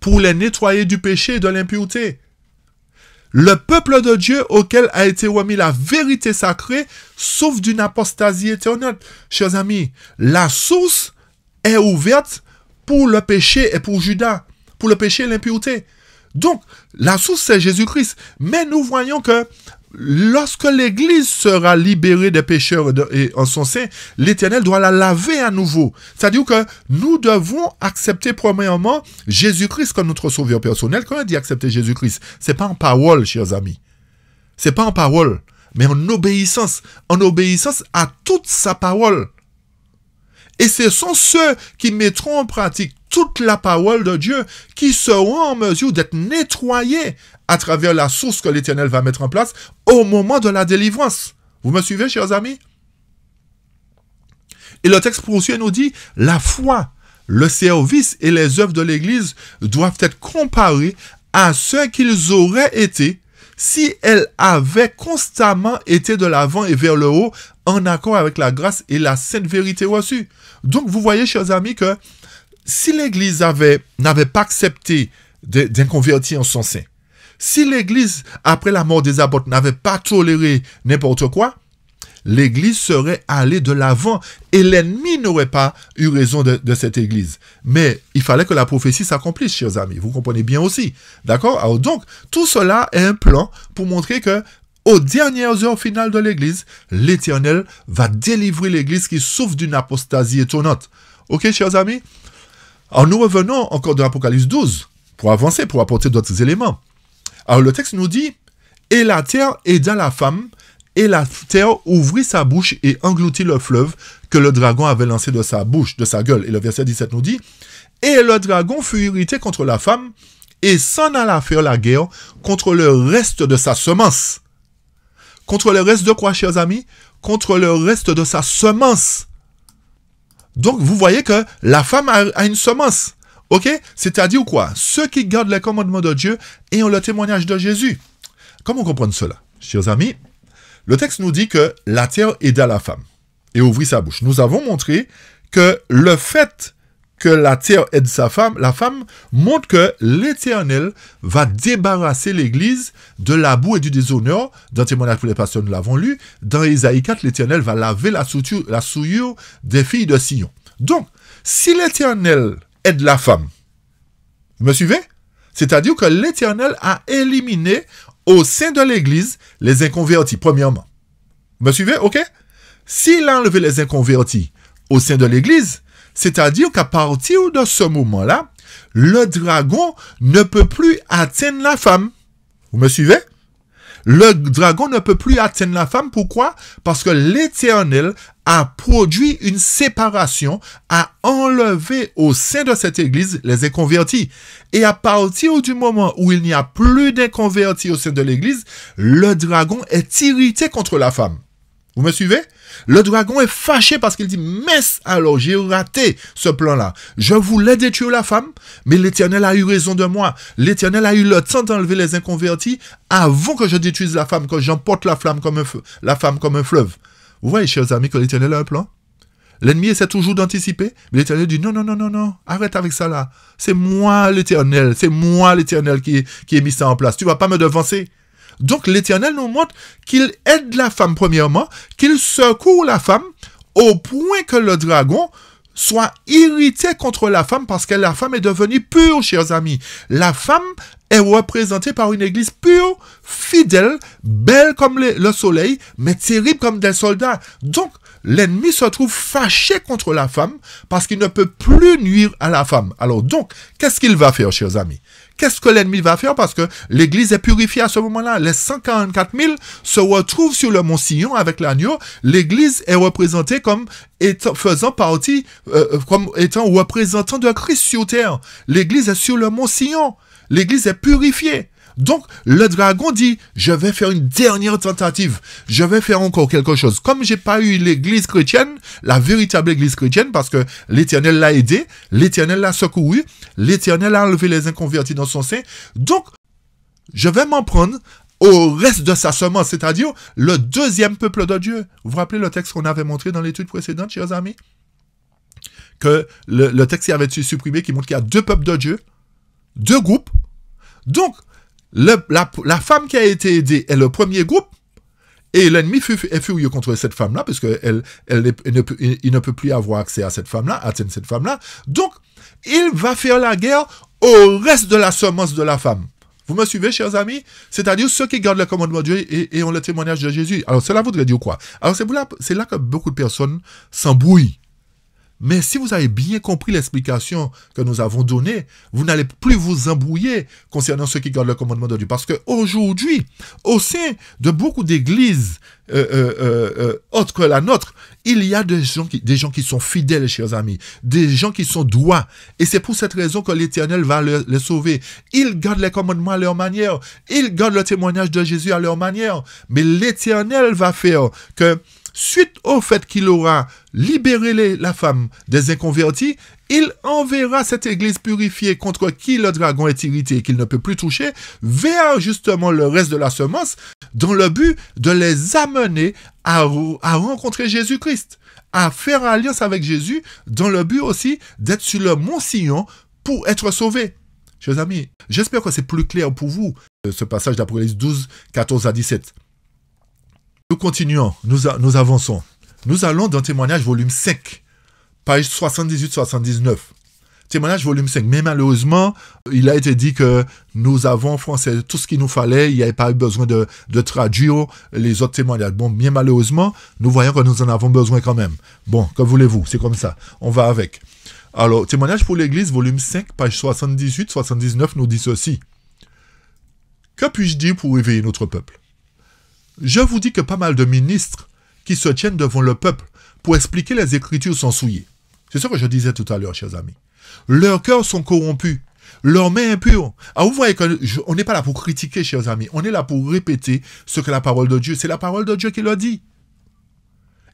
pour les nettoyer du péché et de l'impureté. Le peuple de Dieu auquel a été remis la vérité sacrée souffre d'une apostasie éternelle. Chers amis, la source est ouverte pour le péché et pour Judas, pour le péché et l'impureté. Donc, la source c'est Jésus-Christ. Mais nous voyons que lorsque l'Église sera libérée des pécheurs et en son sein, l'Éternel doit la laver à nouveau. C'est-à-dire que nous devons accepter premièrement Jésus-Christ comme notre sauveur personnel. Quand on dit accepter Jésus-Christ, c'est pas en parole, chers amis. C'est pas en parole, mais en obéissance à toute sa parole. Et ce sont ceux qui mettront en pratique toute la parole de Dieu qui seront en mesure d'être nettoyés à travers la source que l'Éternel va mettre en place au moment de la délivrance. Vous me suivez, chers amis? Et le texte poursuit et nous dit, la foi, le service et les œuvres de l'Église doivent être comparés à ce qu'ils auraient été si elles avaient constamment été de l'avant et vers le haut, en accord avec la grâce et la sainte vérité reçue. Donc, vous voyez, chers amis, que si l'Église n'avait pas accepté d'un converti en son sein, si l'Église, après la mort des apôtres, n'avait pas toléré n'importe quoi, l'Église serait allée de l'avant et l'ennemi n'aurait pas eu raison de cette Église. Mais il fallait que la prophétie s'accomplisse, chers amis. Vous comprenez bien aussi. D'accord? Alors donc, tout cela est un plan pour montrer que aux dernières heures finales de l'Église, l'Éternel va délivrer l'Église qui souffre d'une apostasie étonnante. Ok, chers amis? Alors nous revenons encore dans l'Apocalypse 12 pour avancer, pour apporter d'autres éléments. Alors le texte nous dit « Et la terre aida la femme, et la terre ouvrit sa bouche et engloutit le fleuve que le dragon avait lancé de sa bouche, de sa gueule. » Et le verset 17 nous dit « Et le dragon fut irrité contre la femme et s'en alla faire la guerre contre le reste de sa semence. » Contre le reste de quoi, chers amis? Contre le reste de sa semence. Donc, vous voyez que la femme a une semence. Ok? C'est-à-dire quoi? Ceux qui gardent les commandements de Dieu et ont le témoignage de Jésus. Comment comprendre cela? Chers amis, le texte nous dit que la terre aida la femme et ouvrit sa bouche. Nous avons montré que le fait que la terre aide la femme, montre que l'Éternel va débarrasser l'Église de la boue et du déshonneur. Dans Témoignage pour les pasteurs, nous l'avons lu. Dans Isaïe 4, l'Éternel va laver la souillure des filles de Sion. Donc, si l'Éternel aide la femme, vous me suivez? C'est-à-dire que l'Éternel a éliminé au sein de l'Église les inconvertis, premièrement. Vous me suivez? Ok? S'il a enlevé les inconvertis au sein de l'Église, c'est-à-dire qu'à partir de ce moment-là, le dragon ne peut plus atteindre la femme. Vous me suivez? Le dragon ne peut plus atteindre la femme. Pourquoi? Parce que l'Éternel a produit une séparation, a enlevé au sein de cette église les inconvertis. Et à partir du moment où il n'y a plus d'inconvertis au sein de l'église, le dragon est irrité contre la femme. Vous me suivez? Le dragon est fâché parce qu'il dit, mais alors j'ai raté ce plan-là. Je voulais détruire la femme, mais l'Éternel a eu raison de moi. L'Éternel a eu le temps d'enlever les inconvertis avant que je détruise la femme, que j'emporte la femme comme un fleuve. Vous voyez, chers amis, que l'Éternel a un plan? L'ennemi essaie toujours d'anticiper, mais l'Éternel dit, non, arrête avec ça là. C'est moi l'Éternel qui ai mis ça en place. Tu vas pas me devancer. Donc, l'Éternel nous montre qu'il aide la femme premièrement, qu'il secoue la femme au point que le dragon soit irrité contre la femme parce que la femme est devenue pure, chers amis. La femme est représentée par une église pure, fidèle, belle comme le soleil, mais terrible comme des soldats. Donc, l'ennemi se trouve fâché contre la femme parce qu'il ne peut plus nuire à la femme. Alors donc, qu'est-ce qu'il va faire, chers amis? Qu'est-ce que l'ennemi va faire? Parce que l'église est purifiée à ce moment-là. Les 144 000 se retrouvent sur le mont Sion avec l'agneau. L'église est représentée comme étant représentant de Christ sur terre. L'église est sur le mont Sion. L'église est purifiée. Donc, le dragon dit, je vais faire une dernière tentative. Je vais faire encore quelque chose. Comme j'ai pas eu l'église chrétienne, la véritable église chrétienne, parce que l'Éternel l'a aidé, l'Éternel l'a secouru, l'Éternel a enlevé les inconvertis dans son sein. Donc, je vais m'en prendre au reste de sa semence, c'est-à-dire le deuxième peuple de Dieu. Vous vous rappelez le texte qu'on avait montré dans l'étude précédente, chers amis? Que le texte qui avait été supprimé, qui montre qu'il y a deux peuples de Dieu, deux groupes. Donc, la femme qui a été aidée est le premier groupe, et l'ennemi est furieux contre cette femme-là, parce qu'il ne peut plus avoir accès à cette femme-là, atteindre cette femme-là. Donc, il va faire la guerre au reste de la semence de la femme. Vous me suivez, chers amis? C'est-à-dire ceux qui gardent le commandement de Dieu et ont le témoignage de Jésus. Alors, cela voudrait dire quoi? Alors, c'est là que beaucoup de personnes s'embrouillent. Mais si vous avez bien compris l'explication que nous avons donnée, vous n'allez plus vous embrouiller concernant ceux qui gardent le commandement de Dieu. Parce qu'aujourd'hui, au sein de beaucoup d'églises autres que la nôtre, il y a des gens qui sont fidèles, chers amis, des gens qui sont droits. Et c'est pour cette raison que l'Éternel va les sauver. Ils gardent les commandements à leur manière. Ils gardent le témoignage de Jésus à leur manière. Mais l'Éternel va faire que, suite au fait qu'il aura libéré la femme des inconvertis, il enverra cette église purifiée contre qui le dragon est irrité et qu'il ne peut plus toucher vers justement le reste de la semence dans le but de les amener à rencontrer Jésus-Christ, à faire alliance avec Jésus dans le but aussi d'être sur le mont Sion pour être sauvés. Chers amis, j'espère que c'est plus clair pour vous ce passage d'Apocalypse 12, 14 à 17. Nous continuons, nous avançons. Nous allons dans Témoignage volume 5, page 78-79. Témoignage volume 5. Mais malheureusement, il a été dit que nous avons en français tout ce qu'il nous fallait. Il n'y avait pas eu besoin de traduire les autres témoignages. Bon, bien malheureusement, nous voyons que nous en avons besoin quand même. Bon, que voulez-vous? C'est comme ça. On va avec. Alors, Témoignage pour l'Église, volume 5, page 78-79, nous dit ceci. Que puis-je dire pour réveiller notre peuple? Je vous dis que pas mal de ministres qui se tiennent devant le peuple pour expliquer les Écritures sont souillés. C'est ce que je disais tout à l'heure, chers amis. Leurs cœurs sont corrompus, leurs mains impures. Alors vous voyez qu'on n'est pas là pour critiquer, chers amis. On est là pour répéter ce que la parole de Dieu, c'est la parole de Dieu qui le dit.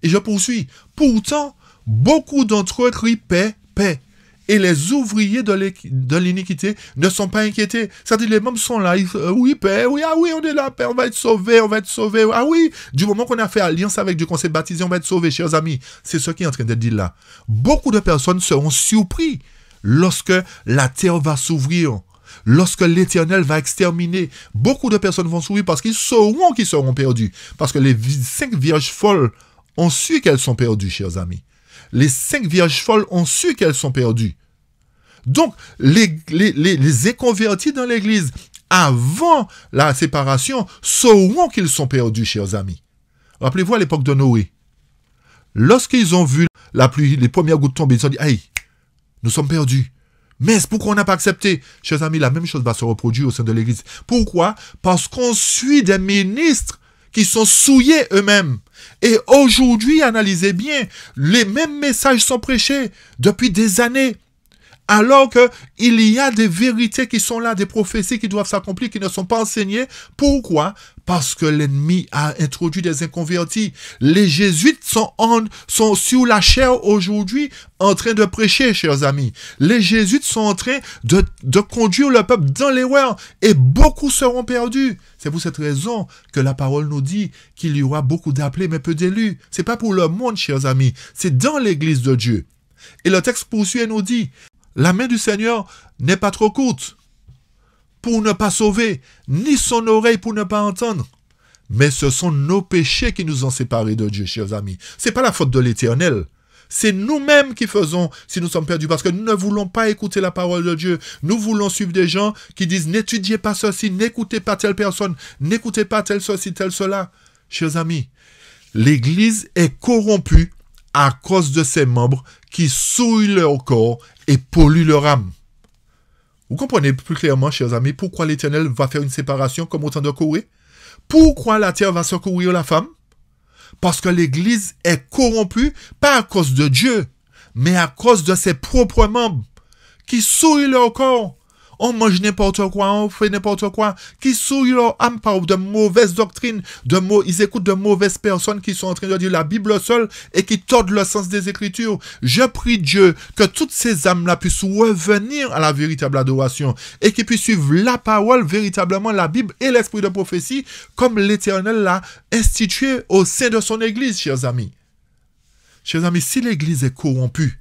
Et je poursuis. Pourtant, beaucoup d'entre eux crient paix, paix. Et les ouvriers de l'iniquité ne sont pas inquiétés. C'est-à-dire, les mêmes sont là. Oui, paix, oui, ah oui, on est là, paix, on va être sauvés, on va être sauvés. Ah oui, du moment qu'on a fait alliance avec Dieu, qu'on s'est baptisé, on va être sauvés, chers amis. C'est ce qui est en train de dire là. Beaucoup de personnes seront surpris lorsque la terre va s'ouvrir, lorsque l'Éternel va exterminer. Beaucoup de personnes vont s'ouvrir parce qu'ils sauront qu'ils seront perdus. Parce que les 5 vierges folles ont su qu'elles sont perdues, chers amis. Les 5 vierges folles ont su qu'elles sont perdues. Donc, les inconvertis dans l'Église, avant la séparation, sauront qu'ils sont perdus, chers amis. Rappelez-vous à l'époque de Noé. Lorsqu'ils ont vu la pluie, les premières gouttes tomber, ils se sont dit, hey, nous sommes perdus. Mais c'est pourquoi on n'a pas accepté? Chers amis, la même chose va se reproduire au sein de l'Église. Pourquoi? Parce qu'on suit des ministres qui sont souillés eux-mêmes. Et aujourd'hui, analysez bien, les mêmes messages sont prêchés depuis des années. Alors qu'il y a des vérités qui sont là, des prophéties qui doivent s'accomplir, qui ne sont pas enseignées. Pourquoi? Parce que l'ennemi a introduit des inconvertis. Les jésuites sont sur la chair aujourd'hui en train de prêcher, chers amis. Les jésuites sont en train de conduire le peuple dans l'erreur et beaucoup seront perdus. C'est pour cette raison que la parole nous dit qu'il y aura beaucoup d'appelés mais peu d'élus. C'est pas pour le monde, chers amis. C'est dans l'église de Dieu. Et le texte poursuit et nous dit: la main du Seigneur n'est pas trop courte pour ne pas sauver, ni son oreille pour ne pas entendre. Mais ce sont nos péchés qui nous ont séparés de Dieu, chers amis. C'est pas la faute de l'Éternel. C'est nous-mêmes qui faisons si nous sommes perdus, parce que nous ne voulons pas écouter la parole de Dieu. Nous voulons suivre des gens qui disent: n'étudiez pas ceci, n'écoutez pas telle personne, n'écoutez pas tel ceci, tel cela. Chers amis, l'Église est corrompue à cause de ses membres qui souillent leur corps et polluent leur âme. Vous comprenez plus clairement, chers amis, pourquoi l'Éternel va faire une séparation comme au temps de Corée? Pourquoi la terre va secourir la femme? Parce que l'Église est corrompue, pas à cause de Dieu, mais à cause de ses propres membres qui souillent leur corps. On mange n'importe quoi, on fait n'importe quoi, qui souillent leur âme par de mauvaises doctrines, ils écoutent de mauvaises personnes qui sont en train de dire la Bible seule et qui tordent le sens des Écritures. Je prie Dieu que toutes ces âmes-là puissent revenir à la véritable adoration et qu'ils puissent suivre la parole, véritablement la Bible et l'esprit de prophétie, comme l'Éternel l'a institué au sein de son Église, chers amis. Chers amis, si l'Église est corrompue,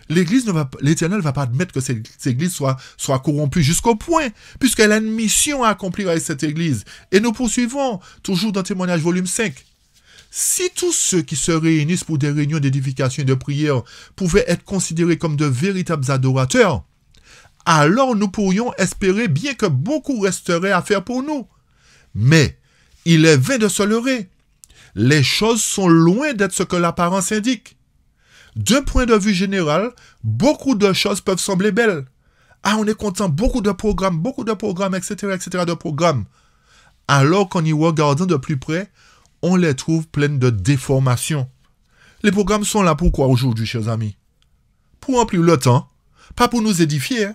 l'Éternel ne va pas admettre que cette église soit corrompue jusqu'au point, puisqu'elle a une mission à accomplir avec cette église. Et nous poursuivons, toujours dans Témoignage volume 5. Si tous ceux qui se réunissent pour des réunions d'édification et de prière pouvaient être considérés comme de véritables adorateurs, alors nous pourrions espérer bien que beaucoup resterait à faire pour nous. Mais il est vain de se leurrer. Les choses sont loin d'être ce que l'apparence indique. D'un point de vue général, beaucoup de choses peuvent sembler belles. Ah, on est content, beaucoup de programmes, etc., de programmes. Alors qu'en y regardant de plus près, on les trouve pleines de déformations. Les programmes sont là pour quoi aujourd'hui, chers amis? Pour remplir le temps, pas pour nous édifier. Hein?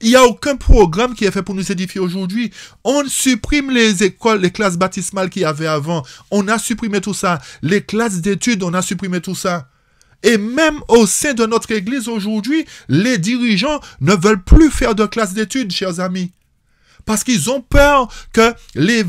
Il n'y a aucun programme qui est fait pour nous édifier aujourd'hui. On supprime les écoles, les classes baptismales qu'il y avait avant. On a supprimé tout ça. Les classes d'études, on a supprimé tout ça. Et même au sein de notre église aujourd'hui, les dirigeants ne veulent plus faire de classes d'études, chers amis. Parce qu'ils ont peur que le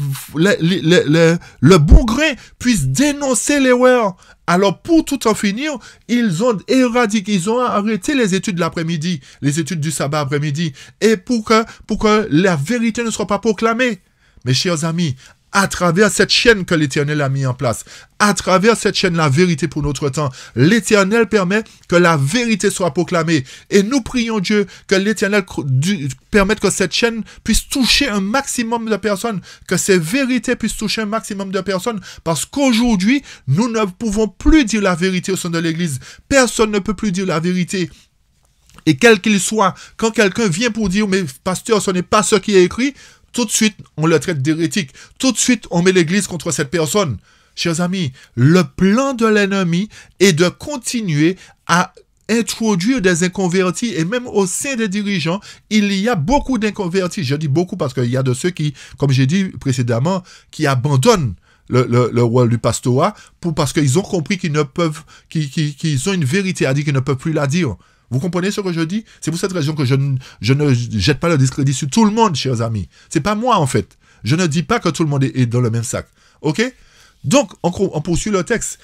bon grain puisse dénoncer l'erreur. Alors, pour tout en finir, ils ont arrêté les études l'après-midi, les études du sabbat après-midi, et pour que la vérité ne soit pas proclamée. Mes chers amis, à travers cette chaîne que l'Éternel a mis en place, à travers cette chaîne, la vérité pour notre temps, l'Éternel permet que la vérité soit proclamée. Et nous prions Dieu que l'Éternel permette que cette chaîne puisse toucher un maximum de personnes, que ces vérités puissent toucher un maximum de personnes, parce qu'aujourd'hui, nous ne pouvons plus dire la vérité au sein de l'Église. Personne ne peut plus dire la vérité. Et quel qu'il soit, quand quelqu'un vient pour dire « Mais pasteur, ce n'est pas ce qui est écrit », tout de suite, on le traite d'hérétique. Tout de suite, on met l'Église contre cette personne. Chers amis, le plan de l'ennemi est de continuer à introduire des inconvertis, et même au sein des dirigeants, il y a beaucoup d'inconvertis. Je dis beaucoup parce qu'il y a de ceux qui, comme j'ai dit précédemment, qui abandonnent le rôle du pastorat parce qu'ils ont compris qu'ils ont une vérité à dire qu'ils ne peuvent plus la dire. Vous comprenez ce que je dis? C'est pour cette raison que je ne jette pas le discrédit sur tout le monde, chers amis. C'est pas moi, en fait. Je ne dis pas que tout le monde est dans le même sac. OK? Donc, on poursuit le texte.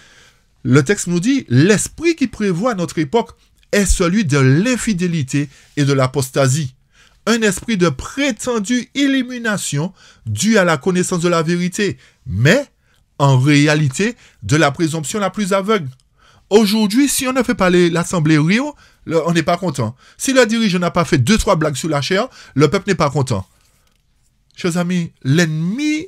Le texte nous dit, l'esprit qui prévoit à notre époque est celui de l'infidélité et de l'apostasie. Un esprit de prétendue illumination due à la connaissance de la vérité, mais en réalité de la présomption la plus aveugle. Aujourd'hui, si on ne fait pas l'assemblée Rio, on n'est pas content. Si le dirigeant n'a pas fait 2-3 blagues sur la chair, le peuple n'est pas content. Chers amis, l'ennemi...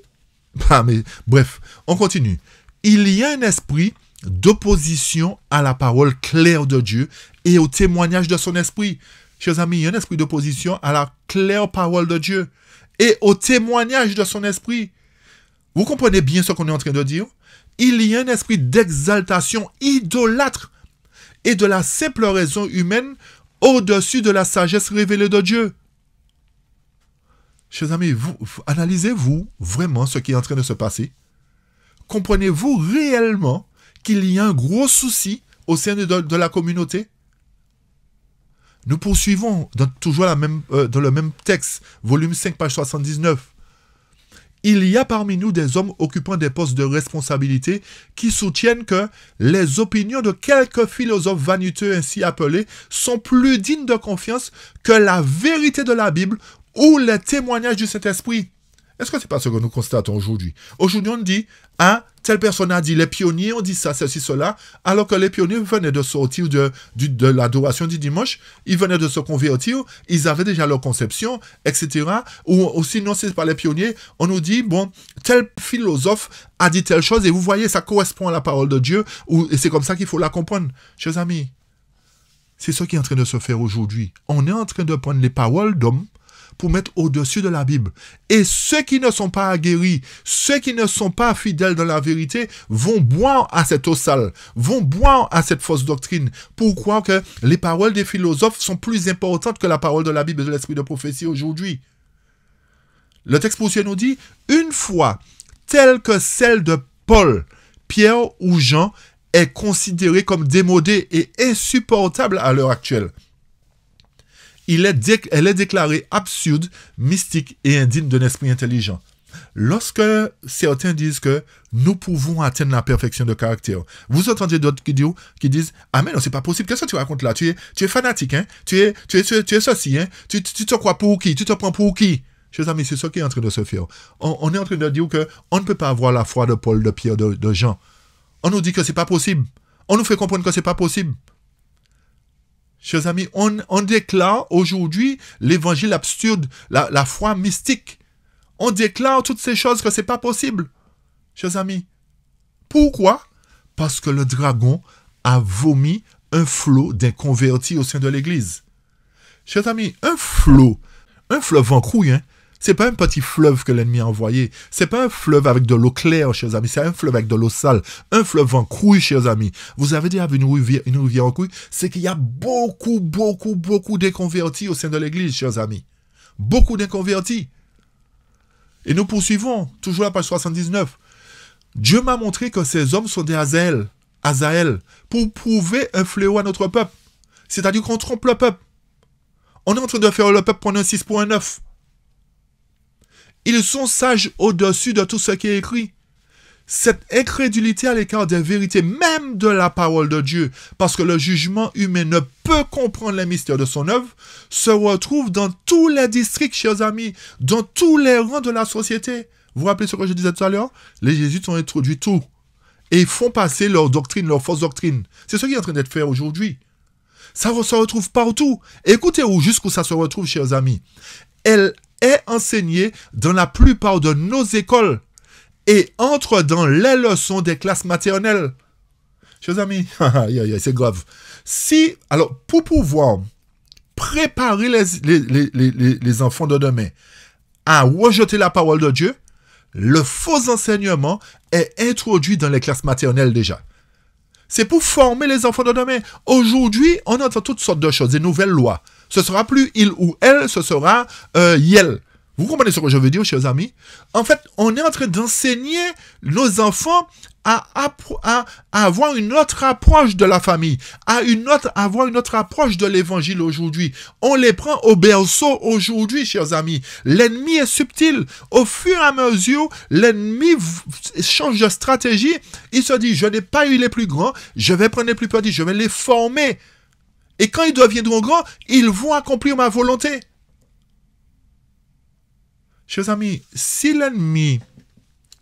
Bref, on continue. Il y a un esprit d'opposition à la parole claire de Dieu et au témoignage de son esprit. Chers amis, il y a un esprit d'opposition à la claire parole de Dieu et au témoignage de son esprit. Vous comprenez bien ce qu'on est en train de dire? Il y a un esprit d'exaltation idolâtre et de la simple raison humaine au-dessus de la sagesse révélée de Dieu. Chers amis, analysez-vous vraiment ce qui est en train de se passer? Comprenez-vous réellement qu'il y a un gros souci au sein de la communauté? Nous poursuivons toujours dans le même texte, volume 5, page 79. Il y a parmi nous des hommes occupant des postes de responsabilité qui soutiennent que les opinions de quelques philosophes vaniteux ainsi appelés sont plus dignes de confiance que la vérité de la Bible ou les témoignages du Saint-Esprit. Est-ce que c'est pas ce que nous constatons aujourd'hui? Aujourd'hui, on dit, telle personne a dit, les pionniers ont dit ça, ceci, cela, alors que les pionniers venaient de sortir de l'adoration du dimanche, ils venaient de se convertir, ils avaient déjà leur conception, etc. Ou sinon, c'est pas les pionniers, on nous dit, bon, tel philosophe a dit telle chose, et vous voyez, ça correspond à la parole de Dieu, et c'est comme ça qu'il faut la comprendre. Chers amis, c'est ce qui est en train de se faire aujourd'hui. On est en train de prendre les paroles d'hommes pour mettre au-dessus de la Bible. Et ceux qui ne sont pas aguerris, ceux qui ne sont pas fidèles dans la vérité, vont boire à cette eau sale, vont boire à cette fausse doctrine, pour croire que les paroles des philosophes sont plus importantes que la parole de la Bible et de l'esprit de prophétie aujourd'hui. Le texte poursuit nous dit, une foi telle que celle de Paul, Pierre ou Jean est considérée comme démodée et insupportable à l'heure actuelle. Elle est déclarée absurde, mystique et indigne d'un esprit intelligent. Lorsque certains disent que nous pouvons atteindre la perfection de caractère, vous entendez d'autres qui disent « Ah mais non, c'est pas possible, qu'est-ce que tu racontes là? Tu es fanatique, hein? Tu es ceci, hein? Tu te crois pour qui? Tu te prends pour qui ?» Chers amis, c'est ce qui est en train de se faire. On est en train de dire qu'on ne peut pas avoir la foi de Paul, de Pierre, de Jean. On nous dit que c'est pas possible. On nous fait comprendre que c'est pas possible. Chers amis, on déclare aujourd'hui l'évangile absurde, la foi mystique. On déclare toutes ces choses que ce n'est pas possible. Chers amis, pourquoi? Parce que le dragon a vomi un flot d'inconvertis au sein de l'Église. Chers amis, un fleuve en crouille, hein, c'est pas un petit fleuve que l'ennemi a envoyé. C'est pas un fleuve avec de l'eau claire, chers amis. C'est un fleuve avec de l'eau sale. Un fleuve en crouille, chers amis. Vous avez déjà vu une rivière en crouille? C'est qu'il y a beaucoup d'inconvertis au sein de l'Église, chers amis. Beaucoup d'inconvertis. Et nous poursuivons, toujours à page 79. Dieu m'a montré que ces hommes sont des Azaël, pour prouver un fléau à notre peuple. C'est-à-dire qu'on trompe le peuple. On est en train de faire le peuple prendre un 6 pour un 9. Ils sont sages au-dessus de tout ce qui est écrit. Cette incrédulité à l'écart des vérités, même de la parole de Dieu, parce que le jugement humain ne peut comprendre les mystères de son œuvre, se retrouve dans tous les districts, chers amis, dans tous les rangs de la société. Vous vous rappelez ce que je disais tout à l'heure? Les jésuites ont introduit tout. Et ils font passer leur doctrine, leur fausse doctrine. C'est ce qui est en train d'être fait aujourd'hui. Ça se retrouve partout. Écoutez jusqu'où ça se retrouve, chers amis. Elle est enseignée dans la plupart de nos écoles et entre dans les leçons des classes maternelles. Chers amis, c'est grave. Alors, pour pouvoir préparer les enfants de demain à rejeter la parole de Dieu, le faux enseignement est introduit dans les classes maternelles déjà. C'est pour former les enfants de demain. Aujourd'hui, on entend toutes sortes de choses, des nouvelles lois. Ce sera plus il ou elle, ce sera yel. Vous comprenez ce que je veux dire, chers amis? En fait, on est en train d'enseigner nos enfants à avoir une autre approche de la famille, avoir une autre approche de l'évangile aujourd'hui. On les prend au berceau aujourd'hui, chers amis. L'ennemi est subtil. Au fur et à mesure, l'ennemi change de stratégie. Il se dit, je n'ai pas eu les plus grands, je vais prendre les plus petits, je vais les former. Et quand ils deviendront grands, ils vont accomplir ma volonté. Chers amis, si l'ennemi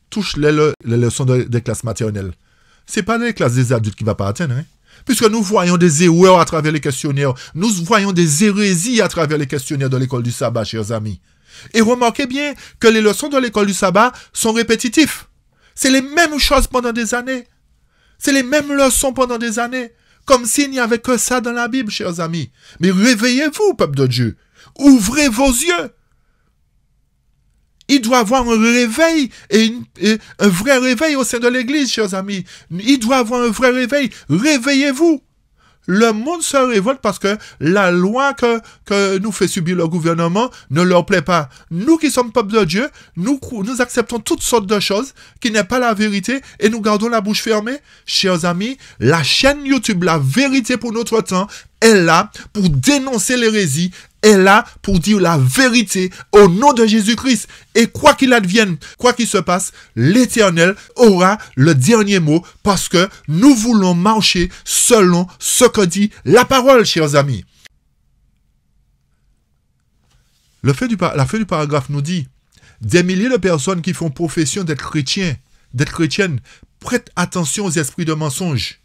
touche les leçons des classes maternelles, ce n'est pas les classes des adultes qui ne va pas atteindre. Hein? Puisque nous voyons des erreurs à travers les questionnaires, nous voyons des hérésies à travers les questionnaires de l'école du sabbat, chers amis. Et remarquez bien que les leçons de l'école du sabbat sont répétitifs. C'est les mêmes choses pendant des années. C'est les mêmes leçons pendant des années. Comme s'il n'y avait que ça dans la Bible, chers amis. Mais réveillez-vous, peuple de Dieu. Ouvrez vos yeux. Il doit y avoir un réveil, un vrai réveil au sein de l'Église, chers amis. Il doit y avoir un vrai réveil. Réveillez-vous. Le monde se révolte parce que la loi que nous fait subir le gouvernement ne leur plaît pas. Nous qui sommes peuple de Dieu, nous acceptons toutes sortes de choses qui n'est pas la vérité et nous gardons la bouche fermée. Chers amis, la chaîne YouTube, la vérité pour notre temps, est là pour dénoncer l'hérésie, est là pour dire la vérité au nom de Jésus-Christ. Et quoi qu'il advienne, quoi qu'il se passe, l'Éternel aura le dernier mot parce que nous voulons marcher selon ce que dit la parole, chers amis. La fin du paragraphe nous dit, des milliers de personnes qui font profession d'être chrétiennes, prêtent attention aux esprits de mensonge.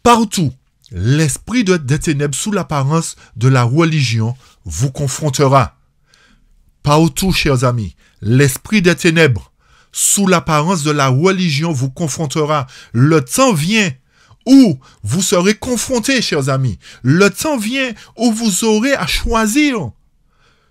Partout, l'esprit des ténèbres sous l'apparence de la religion vous confrontera. Partout, chers amis, l'esprit des ténèbres sous l'apparence de la religion vous confrontera. Le temps vient où vous serez confrontés, chers amis. Le temps vient où vous aurez à choisir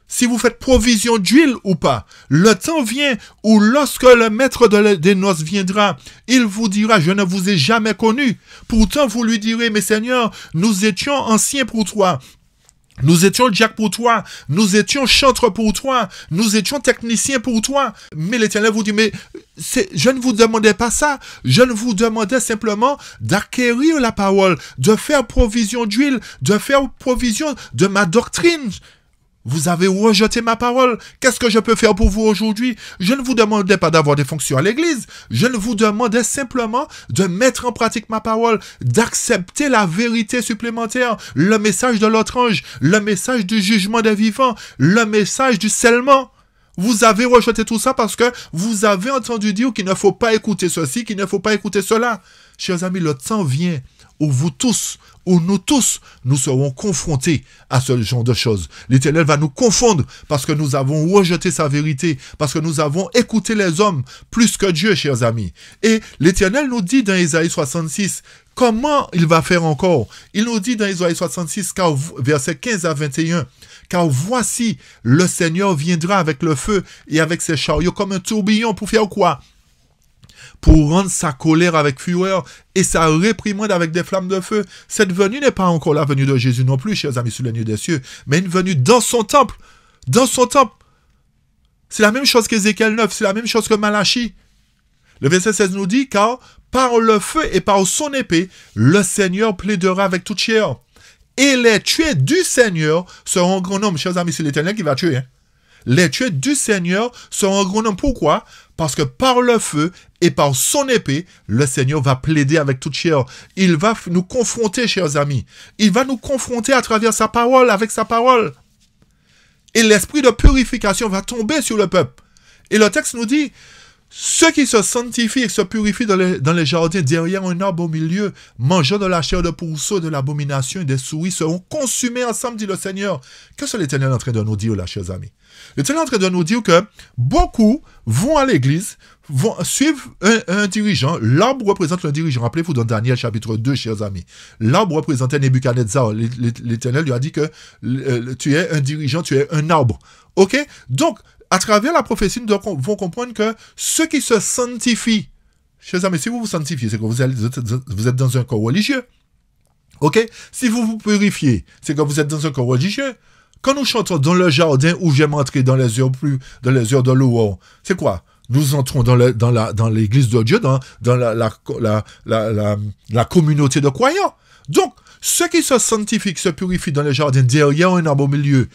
si vous faites provision d'huile ou pas. Le temps vient où lorsque le maître des noces viendra, il vous dira, je ne vous ai jamais connu. Pourtant, vous lui direz, mais Seigneur, nous étions anciens pour toi. Nous étions diacres pour toi, nous étions chantres pour toi, nous étions techniciens pour toi. Mais l'Éternel vous dit, mais je ne vous demandais pas ça. Je ne vous demandais simplement d'acquérir la parole, de faire provision d'huile, de faire provision de ma doctrine. Vous avez rejeté ma parole. Qu'est-ce que je peux faire pour vous aujourd'hui? Je ne vous demandais pas d'avoir des fonctions à l'église. Je ne vous demandais simplement de mettre en pratique ma parole, d'accepter la vérité supplémentaire, le message de l'autre ange, le message du jugement des vivants, le message du scellement. Vous avez rejeté tout ça parce que vous avez entendu dire qu'il ne faut pas écouter ceci, qu'il ne faut pas écouter cela. Chers amis, le temps vient où vous tous, où nous tous, nous serons confrontés à ce genre de choses. L'Éternel va nous confondre parce que nous avons rejeté sa vérité, parce que nous avons écouté les hommes plus que Dieu, chers amis. Et l'Éternel nous dit dans Isaïe 66, comment il va faire encore? Il nous dit dans Isaïe 66, versets 15 à 21, car voici, le Seigneur viendra avec le feu et avec ses chariots comme un tourbillon pour faire quoi? Pour rendre sa colère avec fureur et sa réprimande avec des flammes de feu. Cette venue n'est pas encore la venue de Jésus non plus, chers amis, sur les nuées des cieux, mais une venue dans son temple. Dans son temple. C'est la même chose qu'Ézéchiel 9, c'est la même chose que Malachie. Le verset 16 nous dit, car par le feu et par son épée, le Seigneur plaidera avec toute chair. Et les tués du Seigneur seront en grand nombre. Chers amis, c'est l'Éternel qui va tuer. Les tués du Seigneur seront en grand nombre. Pourquoi? Parce que par le feu et par son épée, le Seigneur va plaider avec toute chair. Il va nous confronter, chers amis. Il va nous confronter à travers sa parole, avec sa parole. Et l'esprit de purification va tomber sur le peuple. Et le texte nous dit, ceux qui se sanctifient et se purifient dans les jardins derrière un arbre au milieu, mangeant de la chair de pourceau, de l'abomination et des souris, seront consumés ensemble, dit le Seigneur. Qu'est-ce que l'Éternel est en train de nous dire là, chers amis? L'Éternel est en train de nous dire que beaucoup vont à l'église, vont suivre un dirigeant. L'arbre représente le dirigeant. Rappelez-vous dans Daniel chapitre 2, chers amis. L'arbre représentait Nebuchadnezzar. L'Éternel lui a dit que tu es un dirigeant, tu es un arbre. Ok? Donc, à travers la prophétie, nous devons comprendre que ceux qui se sanctifient, chers amis, si vous vous sanctifiez, c'est que vous êtes dans un corps religieux. Ok? Si vous vous purifiez, c'est que vous êtes dans un corps religieux. Quand nous chantons dans le jardin où j'aime entrer dans les heures de l'aurore, c'est quoi? Nous entrons dans l'église de Dieu, dans la communauté de croyants. Donc, ceux qui se sanctifient, qui se purifient dans les jardins derrière un arbre au milieu,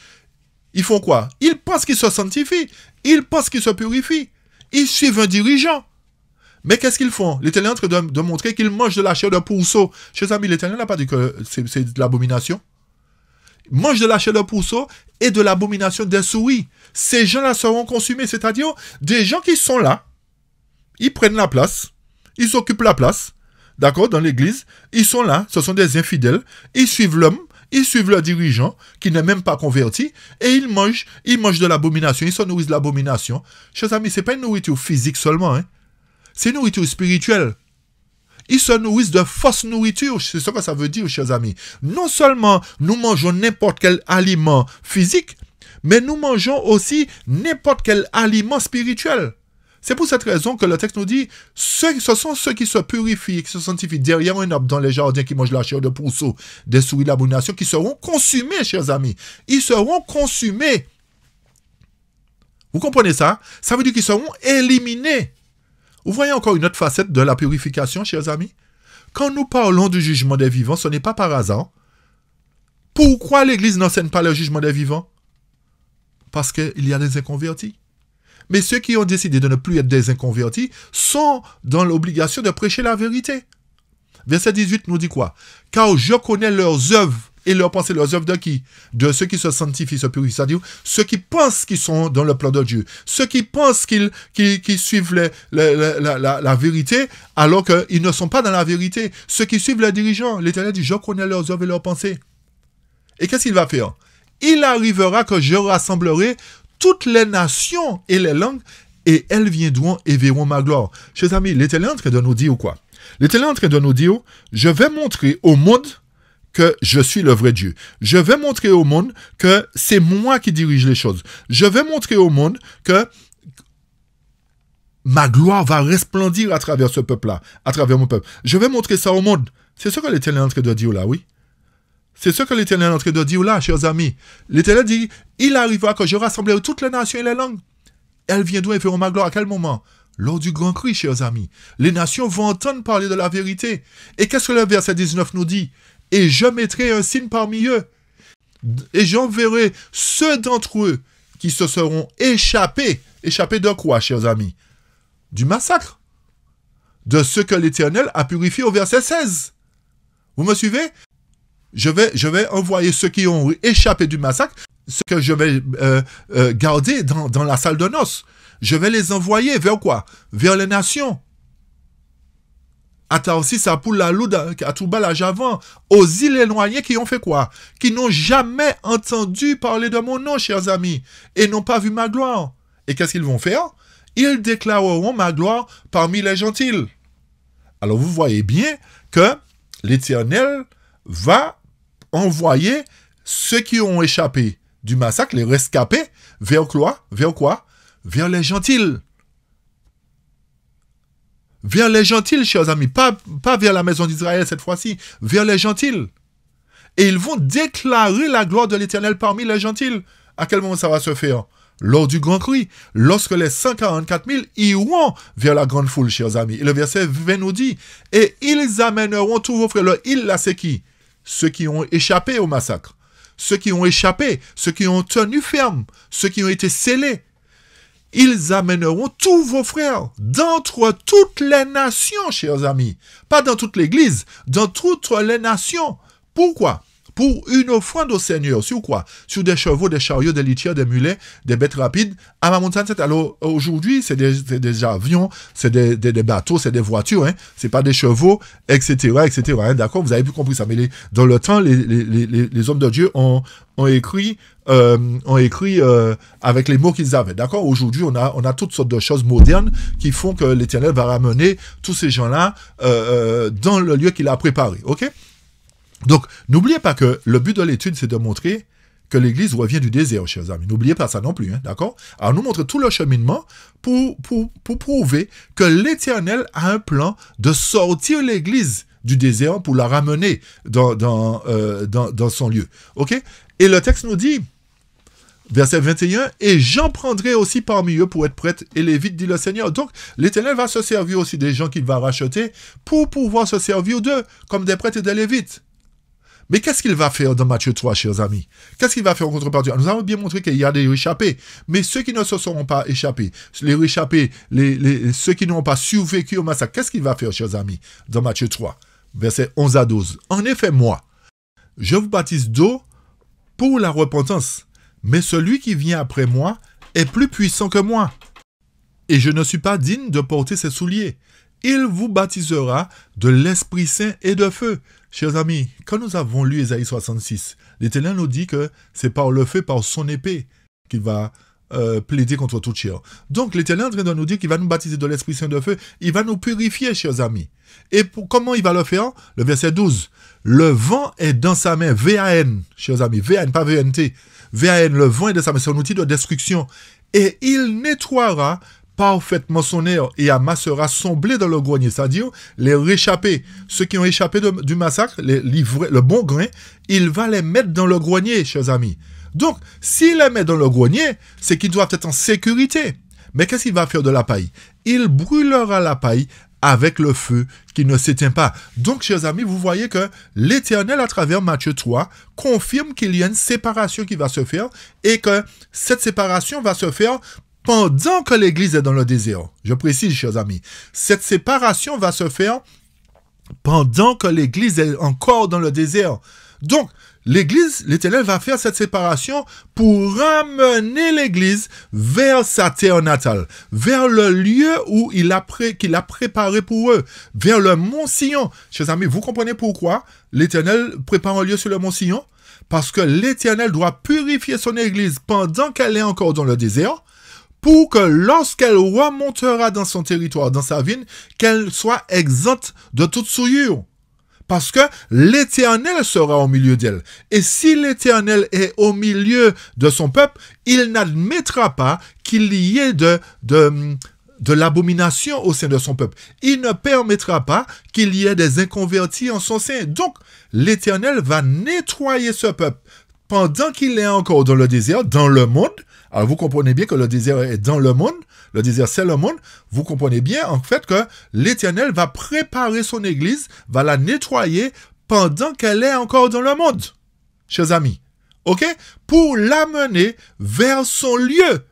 ils font quoi? Ils pensent qu'ils se sanctifient. Ils pensent qu'ils se purifient. Ils suivent un dirigeant. Mais qu'est-ce qu'ils font? L'Éternel est en train de montrer qu'ils mangent de la chair de pourceau. Chers amis, l'Éternel n'a pas dit que c'est de l'abomination. Ils mangent de la chair de pourceau et de l'abomination des souris. Ces gens-là seront consumés. C'est-à-dire des gens qui sont là. Ils prennent la place. Ils occupent la place. D'accord? Dans l'église. Ils sont là. Ce sont des infidèles. Ils suivent l'homme. Ils suivent leur dirigeant, qui n'est même pas converti, et ils mangent de l'abomination, ils se nourrissent de l'abomination. Chers amis, ce n'est pas une nourriture physique seulement, hein. C'est une nourriture spirituelle. Ils se nourrissent de fausse nourriture, c'est ce que ça veut dire, chers amis. Non seulement nous mangeons n'importe quel aliment physique, mais nous mangeons aussi n'importe quel aliment spirituel. C'est pour cette raison que le texte nous dit, ce sont ceux qui se purifient, qui se sanctifient derrière un arbre dans les jardins, qui mangent la chair de pourceau, des souris d'abomination, qui seront consumés, chers amis. Ils seront consumés. Vous comprenez ça? Ça veut dire qu'ils seront éliminés. Vous voyez encore une autre facette de la purification, chers amis? Quand nous parlons du jugement des vivants, ce n'est pas par hasard. Pourquoi l'Église n'enseigne pas le jugement des vivants? Parce qu'il y a des inconvertis. Mais ceux qui ont décidé de ne plus être des inconvertis sont dans l'obligation de prêcher la vérité. Verset 18 nous dit quoi? Car je connais leurs œuvres et leurs pensées, leurs œuvres de qui? De ceux qui se sanctifient, se purifient, c'est-à-dire ceux qui pensent qu'ils sont dans le plan de Dieu, ceux qui pensent qu'ils suivent la vérité alors qu'ils ne sont pas dans la vérité, ceux qui suivent les dirigeants. L'Éternel dit, je connais leurs œuvres et leurs pensées. Et qu'est-ce qu'il va faire? Il arrivera que je rassemblerai toutes les nations et les langues, et elles viendront et verront ma gloire. Chers amis, l'Éternel est en train de nous dire quoi? L'Éternel est en train de nous dire, je vais montrer au monde que je suis le vrai Dieu. Je vais montrer au monde que c'est moi qui dirige les choses. Je vais montrer au monde que ma gloire va resplendir à travers ce peuple-là, à travers mon peuple. Je vais montrer ça au monde. C'est ce que l'Éternel est en train de dire là, oui? C'est ce que l'Éternel est en train de dire là, chers amis. L'Éternel dit, il arrivera que je rassemblerai toutes les nations et les langues. Elles viendront et feront ma gloire. À quel moment? Lors du grand cri, chers amis. Les nations vont entendre parler de la vérité. Et qu'est-ce que le verset 19 nous dit? Et je mettrai un signe parmi eux. Et j'enverrai ceux d'entre eux qui se seront échappés. Échappés de quoi, chers amis? Du massacre. De ce que l'Éternel a purifié au verset 16. Vous me suivez? Je vais envoyer ceux qui ont échappé du massacre, ceux que je vais garder dans la salle de noces. Je vais les envoyer vers quoi? Vers les nations. à Tarsis, à Poula-Loud, à Toubal, à Javan, aux îles éloignées qui ont fait quoi? Qui n'ont jamais entendu parler de mon nom, chers amis, et n'ont pas vu ma gloire. Et qu'est-ce qu'ils vont faire? Ils déclareront ma gloire parmi les gentils. Alors vous voyez bien que l'Éternel va envoyer ceux qui ont échappé du massacre, les rescapés, vers quoi? Vers quoi? Vers les gentils. Vers les gentils, chers amis. Pas vers la maison d'Israël cette fois-ci. Vers les gentils. Et ils vont déclarer la gloire de l'Éternel parmi les gentils. À quel moment ça va se faire? Lors du grand cri. Lorsque les 144 000 iront vers la grande foule, chers amis. Et le verset 20 nous dit, et ils amèneront tous vos frères. Le il là, c'est qui? Ceux qui ont échappé au massacre. Ceux qui ont échappé. Ceux qui ont tenu ferme. Ceux qui ont été scellés. Ils amèneront tous vos frères d'entre toutes les nations, chers amis. Pas dans toute l'église, dans toutes les nations. Pourquoi? Pour une offrande au Seigneur. Sur quoi? Sur des chevaux, des chariots, des litières, des mulets, des bêtes rapides. À ma montagne, alors aujourd'hui, c'est des avions, c'est des bateaux, c'est des voitures. Hein. C'est pas des chevaux, etc., etc. Hein. D'accord? Vous avez bien compris ça. Mais dans le temps, les hommes de Dieu ont écrit avec les mots qu'ils avaient. D'accord? Aujourd'hui, on a toutes sortes de choses modernes qui font que l'Éternel va ramener tous ces gens-là dans le lieu qu'il a préparé. OK? Donc, n'oubliez pas que le but de l'étude, c'est de montrer que l'Église revient du désert, chers amis. N'oubliez pas ça non plus, hein, d'accord? Alors, nous montrer tout le cheminement pour prouver que l'Éternel a un plan de sortir l'Église du désert pour la ramener dans son lieu. OK? Et le texte nous dit, verset 21, « Et j'en prendrai aussi parmi eux pour être prêtres et lévites, dit le Seigneur. » Donc, l'Éternel va se servir aussi des gens qu'il va racheter pour pouvoir se servir d'eux comme des prêtres et des lévites. Mais qu'est-ce qu'il va faire dans Matthieu 3, chers amis? Qu'est-ce qu'il va faire en contrepartie? Nous avons bien montré qu'il y a des réchappés, mais ceux qui ne se seront pas échappés, les réchappés, ceux qui n'ont pas survécu au massacre, qu'est-ce qu'il va faire, chers amis, dans Matthieu 3, versets 11 à 12? En effet, moi, je vous baptise d'eau pour la repentance, mais celui qui vient après moi est plus puissant que moi, et je ne suis pas digne de porter ses souliers. Il vous baptisera de l'Esprit Saint et de feu. Chers amis, quand nous avons lu Ésaïe 66, l'Éternel nous dit que c'est par le feu, par son épée, qu'il va plaider contre toute chair. Donc l'Éternel est en train de nous dire qu'il va nous baptiser de l'Esprit Saint de feu, il va nous purifier, chers amis. Et comment il va le faire? Le verset 12. Le vent est dans sa main, V-A-N, chers amis, V-A-N, pas V-N-T. V-A-N, le vent est dans sa main, c'est un outil de destruction. Et il nettoiera parfaitement son air et amassera son blé dans le grenier, c'est-à-dire les réchappés, ceux qui ont échappé du massacre, le bon grain, il va les mettre dans le grenier, chers amis. Donc, s'il les met dans le grenier, c'est qu'ils doivent être en sécurité. Mais qu'est-ce qu'il va faire de la paille? Il brûlera la paille avec le feu qui ne s'éteint pas. Donc, chers amis, vous voyez que l'Éternel, à travers Matthieu 3, confirme qu'il y a une séparation qui va se faire et que cette séparation va se faire pendant que l'Église est dans le désert. Je précise, chers amis, cette séparation va se faire pendant que l'Église est encore dans le désert. Donc, l'Église, l'Éternel va faire cette séparation pour ramener l'Église vers sa terre natale, vers le lieu où qu'il a préparé pour eux, vers le mont Sion. Chers amis, vous comprenez pourquoi l'Éternel prépare un lieu sur le mont Sion? Parce que l'Éternel doit purifier son Église pendant qu'elle est encore dans le désert, pour que lorsqu'elle remontera dans son territoire, dans sa ville, qu'elle soit exempte de toute souillure. Parce que l'Éternel sera au milieu d'elle. Et si l'Éternel est au milieu de son peuple, il n'admettra pas qu'il y ait de l'abomination au sein de son peuple. Il ne permettra pas qu'il y ait des inconvertis en son sein. Donc, l'Éternel va nettoyer ce peuple pendant qu'il est encore dans le désert, dans le monde. Alors, vous comprenez bien que le désert est dans le monde. Le désert, c'est le monde. Vous comprenez bien, en fait, que l'Éternel va préparer son Église, va la nettoyer pendant qu'elle est encore dans le monde. Chers amis. OK? Pour l'amener vers son lieu.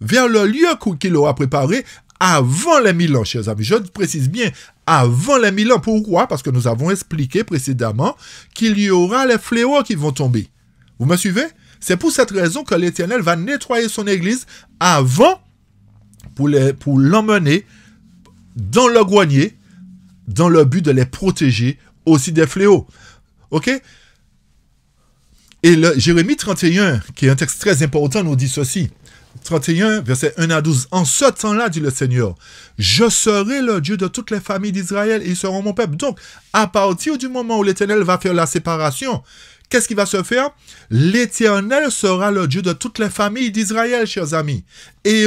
Vers le lieu qu'il aura préparé avant les 1000 ans, chers amis. Je précise bien, avant les 1000 ans. Pourquoi? Parce que nous avons expliqué précédemment qu'il y aura les fléaux qui vont tomber. Vous me suivez? C'est pour cette raison que l'Éternel va nettoyer son Église avant pour l'emmener dans le grenier dans le but de les protéger aussi des fléaux. Ok? Et le Jérémie 31, qui est un texte très important, nous dit ceci. 31, verset 1 à 12. En ce temps-là, dit le Seigneur, je serai le Dieu de toutes les familles d'Israël et ils seront mon peuple. Donc, à partir du moment où l'Éternel va faire la séparation, qu'est-ce qui va se faire? L'Éternel sera le Dieu de toutes les familles d'Israël, chers amis. Et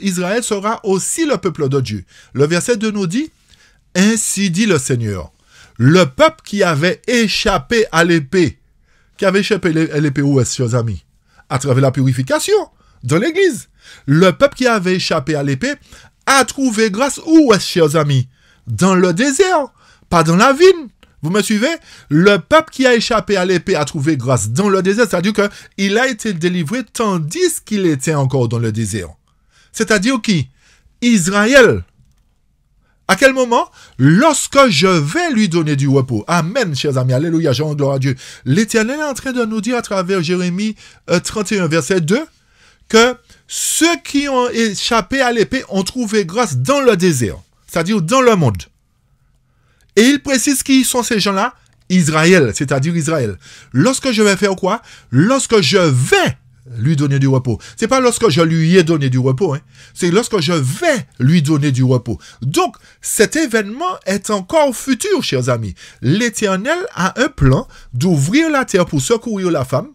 Israël sera aussi le peuple de Dieu. Le verset 2 nous dit, ainsi dit le Seigneur, le peuple qui avait échappé à l'épée, où est-ce, chers amis? À travers la purification, dans l'église. Le peuple qui avait échappé à l'épée a trouvé grâce où est-ce, chers amis? Dans le désert, pas dans la vigne. Vous me suivez? Le peuple qui a échappé à l'épée a trouvé grâce dans le désert, c'est-à-dire qu'il a été délivré tandis qu'il était encore dans le désert. C'est-à-dire qui? Israël. À quel moment? Lorsque je vais lui donner du repos. Amen, chers amis. Alléluia, je rends gloire à Dieu. L'Éternel est en train de nous dire à travers Jérémie 31, verset 2, que ceux qui ont échappé à l'épée ont trouvé grâce dans le désert, c'est-à-dire dans le monde. Et il précise qui sont ces gens-là? Israël, c'est-à-dire Israël. Lorsque je vais faire quoi? Lorsque je vais lui donner du repos. C'est pas lorsque je lui ai donné du repos, hein. C'est lorsque je vais lui donner du repos. Donc, cet événement est encore futur, chers amis. L'Éternel a un plan d'ouvrir la terre pour secourir la femme,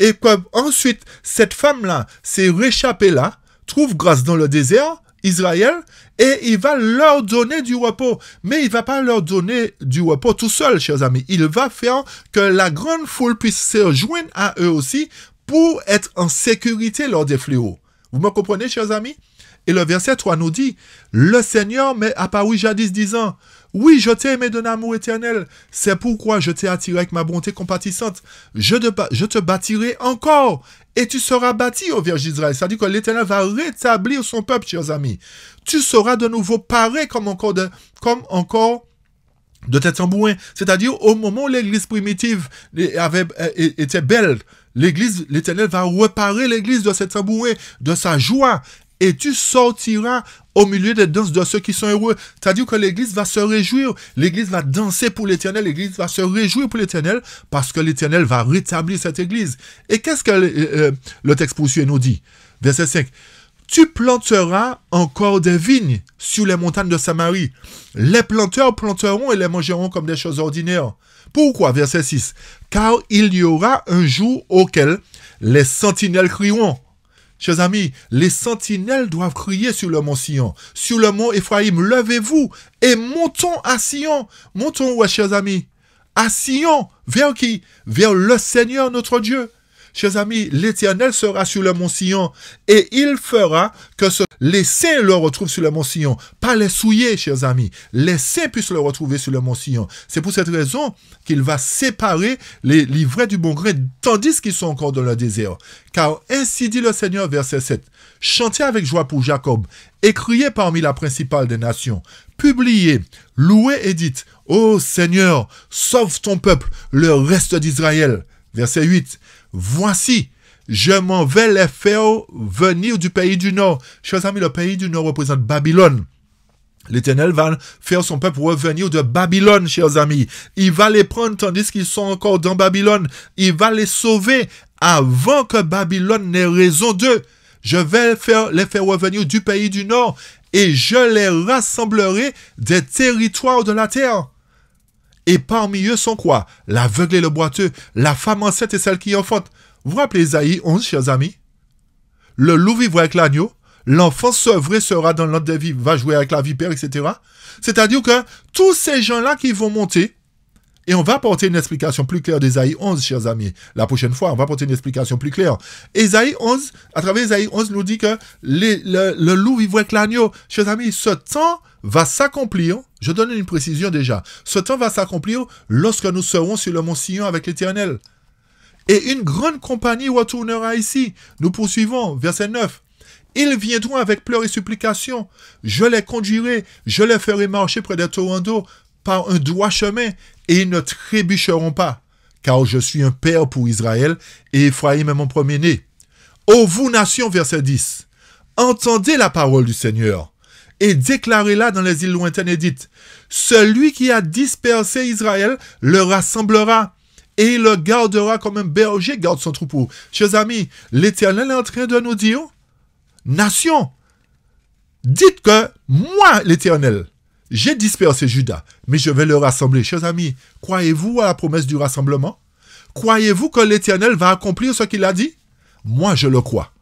et ensuite, cette femme-là s'est réchappée là, trouve grâce dans le désert, Israël, et il va leur donner du repos. Mais il ne va pas leur donner du repos tout seul, chers amis. Il va faire que la grande foule puisse se joindre à eux aussi pour être en sécurité lors des fléaux. Vous me comprenez, chers amis? Et le verset 3 nous dit, « Le Seigneur m'est apparu jadis disant, oui, je t'ai aimé d'un amour éternel. C'est pourquoi je t'ai attiré avec ma bonté compatissante. Je te bâtirai encore, et tu seras bâti, ô Vierge d'Israël. » C'est-à-dire que l'Éternel va rétablir son peuple, chers amis. Tu seras de nouveau paré comme encore de tes tambourins. C'est-à-dire, au moment où l'Église primitive était belle, l'Éternel va réparer l'Église de ses tambourins, de sa joie. Et tu sortiras au milieu des danses de ceux qui sont heureux. C'est-à-dire que l'Église va se réjouir. L'Église va danser pour l'Éternel. l'Église va se réjouir pour l'Éternel parce que l'Éternel va rétablir cette Église. Et qu'est-ce que le texte poursuit et nous dit? Verset 5. Tu planteras encore des vignes sur les montagnes de Samarie. Les planteurs planteront et les mangeront comme des choses ordinaires. Pourquoi? Verset 6. Car il y aura un jour auquel les sentinelles crieront. Chers amis, les sentinelles doivent crier sur le mont Sion, sur le mont Ephraïm. Levez-vous et montons à Sion. Montons où, chers amis? À Sion. Vers qui? Vers le Seigneur notre Dieu. Chers amis, l'Éternel sera sur le mont Sion et il fera que les saints le retrouvent sur le mont Sion. Pas les souillés, chers amis. Les saints puissent le retrouver sur le mont Sion. C'est pour cette raison qu'il va séparer les vrais du bon grain tandis qu'ils sont encore dans le désert. Car ainsi dit le Seigneur, verset 7. Chantez avec joie pour Jacob et criez parmi la principale des nations. Publiez, louez et dites, ô Seigneur, sauve ton peuple, le reste d'Israël. Verset 8. Voici, je m'en vais les faire venir du pays du Nord. Chers amis, le pays du Nord représente Babylone. L'Éternel va faire son peuple revenir de Babylone, chers amis. Il va les prendre tandis qu'ils sont encore dans Babylone. Il va les sauver avant que Babylone n'ait raison d'eux. Je vais les faire revenir du pays du Nord et je les rassemblerai des territoires de la terre. Et parmi eux sont quoi? L'aveugle et le boiteux, la femme enceinte et celle qui enfante. Vous vous rappelez Isaïe 11, chers amis? Le loup vivra avec l'agneau, l'enfant sevré sera dans l'ordre des vivres, va jouer avec la vipère, etc. C'est-à-dire que tous ces gens-là qui vont monter, et on va apporter une explication plus claire d'Isaïe 11, chers amis. La prochaine fois, on va apporter une explication plus claire. Isaïe 11, à travers Isaïe 11, nous dit que le loup vivra avec l'agneau. Chers amis, ce temps va s'accomplir, je donne une précision déjà, ce temps va s'accomplir lorsque nous serons sur le mont Sion avec l'Éternel. Et une grande compagnie retournera ici. Nous poursuivons, verset 9. Ils viendront avec pleurs et supplications. Je les conduirai, je les ferai marcher près des torrents d'eau par un droit chemin, et ils ne trébucheront pas, car je suis un père pour Israël, et Ephraïm est mon premier-né. Ô vous, nations, verset 10, entendez la parole du Seigneur. et déclarez-la dans les îles lointaines et dites, celui qui a dispersé Israël le rassemblera et il le gardera comme un berger garde son troupeau. Chers amis, l'Éternel est en train de nous dire, nation, dites que moi, l'Éternel, j'ai dispersé Juda, mais je vais le rassembler. Chers amis, croyez-vous à la promesse du rassemblement? Croyez-vous que l'Éternel va accomplir ce qu'il a dit? Moi, je le crois.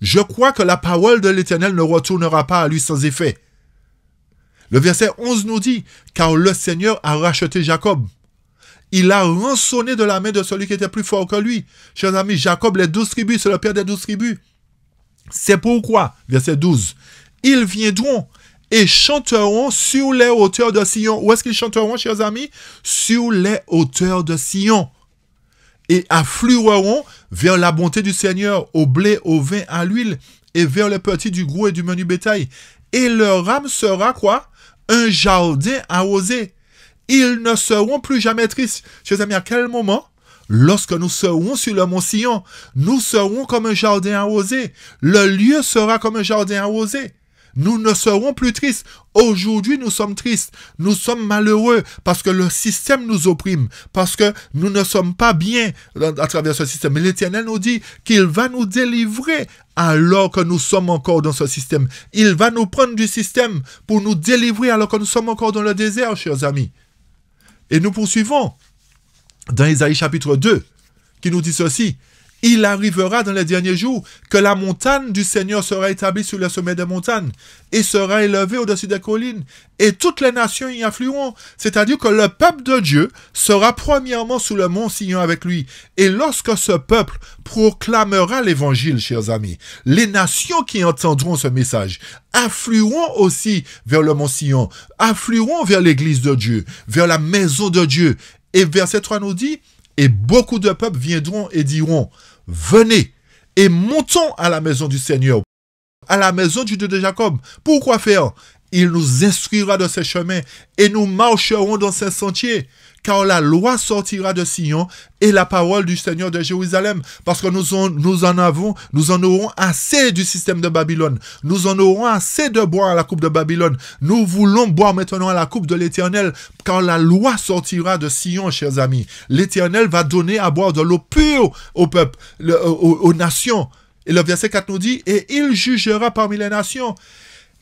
Je crois que la parole de l'Éternel ne retournera pas à lui sans effet. Le verset 11 nous dit, car le Seigneur a racheté Jacob. Il a rançonné de la main de celui qui était plus fort que lui. Chers amis, Jacob, les 12 tribus, c'est le père des 12 tribus. C'est pourquoi, verset 12, ils viendront et chanteront sur les hauteurs de Sion. Où est-ce qu'ils chanteront, chers amis? Sur les hauteurs de Sion. Et afflueront vers la bonté du Seigneur, au blé, au vin, à l'huile, et vers les petits du gros et du menu bétail. Et leur âme sera quoi? Un jardin arrosé. Ils ne seront plus jamais tristes. Chers amis, à quel moment? Lorsque nous serons sur le mont Sion, nous serons comme un jardin arrosé. Le lieu sera comme un jardin arrosé. Nous ne serons plus tristes. Aujourd'hui, nous sommes tristes. Nous sommes malheureux parce que le système nous opprime, parce que nous ne sommes pas bien à travers ce système. Mais l'Éternel nous dit qu'il va nous délivrer alors que nous sommes encore dans ce système. Il va nous prendre du système pour nous délivrer alors que nous sommes encore dans le désert, chers amis. Et nous poursuivons dans Isaïe chapitre 2, qui nous dit ceci. Il arrivera dans les derniers jours que la montagne du Seigneur sera établie sur le sommet des montagnes et sera élevée au-dessus des collines et toutes les nations y afflueront. C'est-à-dire que le peuple de Dieu sera premièrement sous le mont Sion avec lui. Et lorsque ce peuple proclamera l'évangile, chers amis, les nations qui entendront ce message afflueront aussi vers le mont Sion, afflueront vers l'église de Dieu, vers la maison de Dieu. Et verset 3 nous dit, et beaucoup de peuples viendront et diront, venez et montons à la maison du Seigneur, à la maison du Dieu de Jacob. Pourquoi faire? Il nous instruira de ses chemins et nous marcherons dans ses sentiers. Car la loi sortira de Sion et la parole du Seigneur de Jérusalem. Parce que nous en aurons assez du système de Babylone. Nous en aurons assez de boire à la coupe de Babylone. Nous voulons boire maintenant à la coupe de l'Éternel. Car la loi sortira de Sion, chers amis. L'Éternel va donner à boire de l'eau pure au peuple, aux nations. Et le verset 4 nous dit, et il jugera parmi les nations.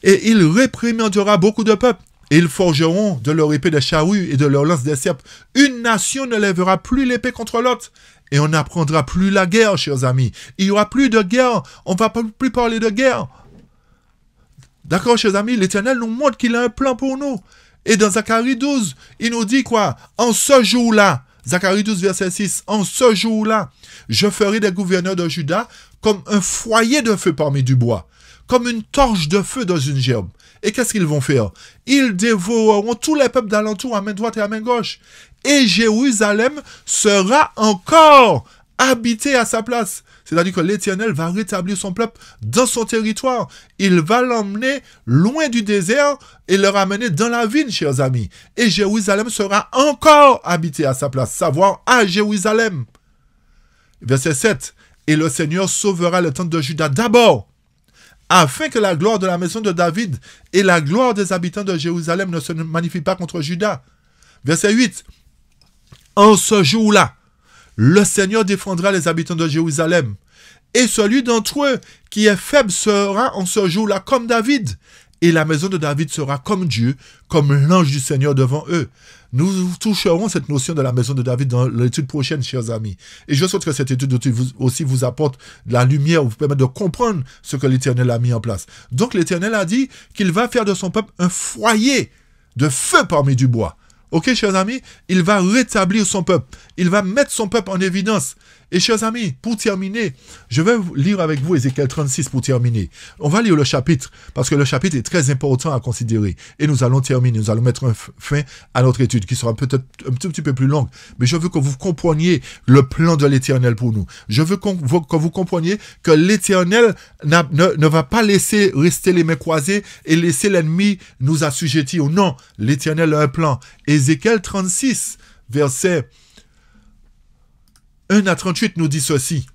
Et il réprimandera beaucoup de peuples. Et ils forgeront de leur épée des charrues et de leur lance des serpes. Une nation ne lèvera plus l'épée contre l'autre. Et on n'apprendra plus la guerre, chers amis. Il n'y aura plus de guerre. On ne va plus parler de guerre. D'accord, chers amis? L'Éternel nous montre qu'il a un plan pour nous. Et dans Zacharie 12, il nous dit quoi? En ce jour-là, Zacharie 12, verset 6, en ce jour-là, je ferai des gouverneurs de Juda comme un foyer de feu parmi du bois, comme une torche de feu dans une gerbe. Et qu'est-ce qu'ils vont faire? Ils dévoreront tous les peuples d'alentour à main droite et à main gauche. Et Jérusalem sera encore habité à sa place. C'est-à-dire que l'Éternel va rétablir son peuple dans son territoire. Il va l'emmener loin du désert et le ramener dans la ville, chers amis. Et Jérusalem sera encore habité à sa place. Savoir à Jérusalem. Verset 7. Et le Seigneur sauvera le temple de Juda d'abord, afin que la gloire de la maison de David et la gloire des habitants de Jérusalem ne se magnifient pas contre Juda. Verset 8. En ce jour-là, le Seigneur défendra les habitants de Jérusalem. Et celui d'entre eux qui est faible sera en ce jour-là comme David. Et la maison de David sera comme Dieu, comme l'ange du Seigneur devant eux. Nous toucherons cette notion de la maison de David dans l'étude prochaine, chers amis. Et je souhaite que cette étude aussi vous apporte de la lumière, vous permette de comprendre ce que l'Éternel a mis en place. Donc l'Éternel a dit qu'il va faire de son peuple un foyer de feu parmi du bois. Ok, chers amis, il va rétablir son peuple. Il va mettre son peuple en évidence. Et chers amis, pour terminer, je vais lire avec vous Ézéchiel 36 pour terminer. On va lire le chapitre, parce que le chapitre est très important à considérer. Et nous allons terminer, nous allons mettre fin à notre étude, qui sera peut-être un tout petit peu plus longue. Mais je veux que vous compreniez le plan de l'Éternel pour nous. Je veux que vous compreniez que l'Éternel ne va pas laisser rester les mains croisées et laisser l'ennemi nous assujettir. Non, l'Éternel a un plan. Ézéchiel 36, verset 1 à 38 nous dit ceci.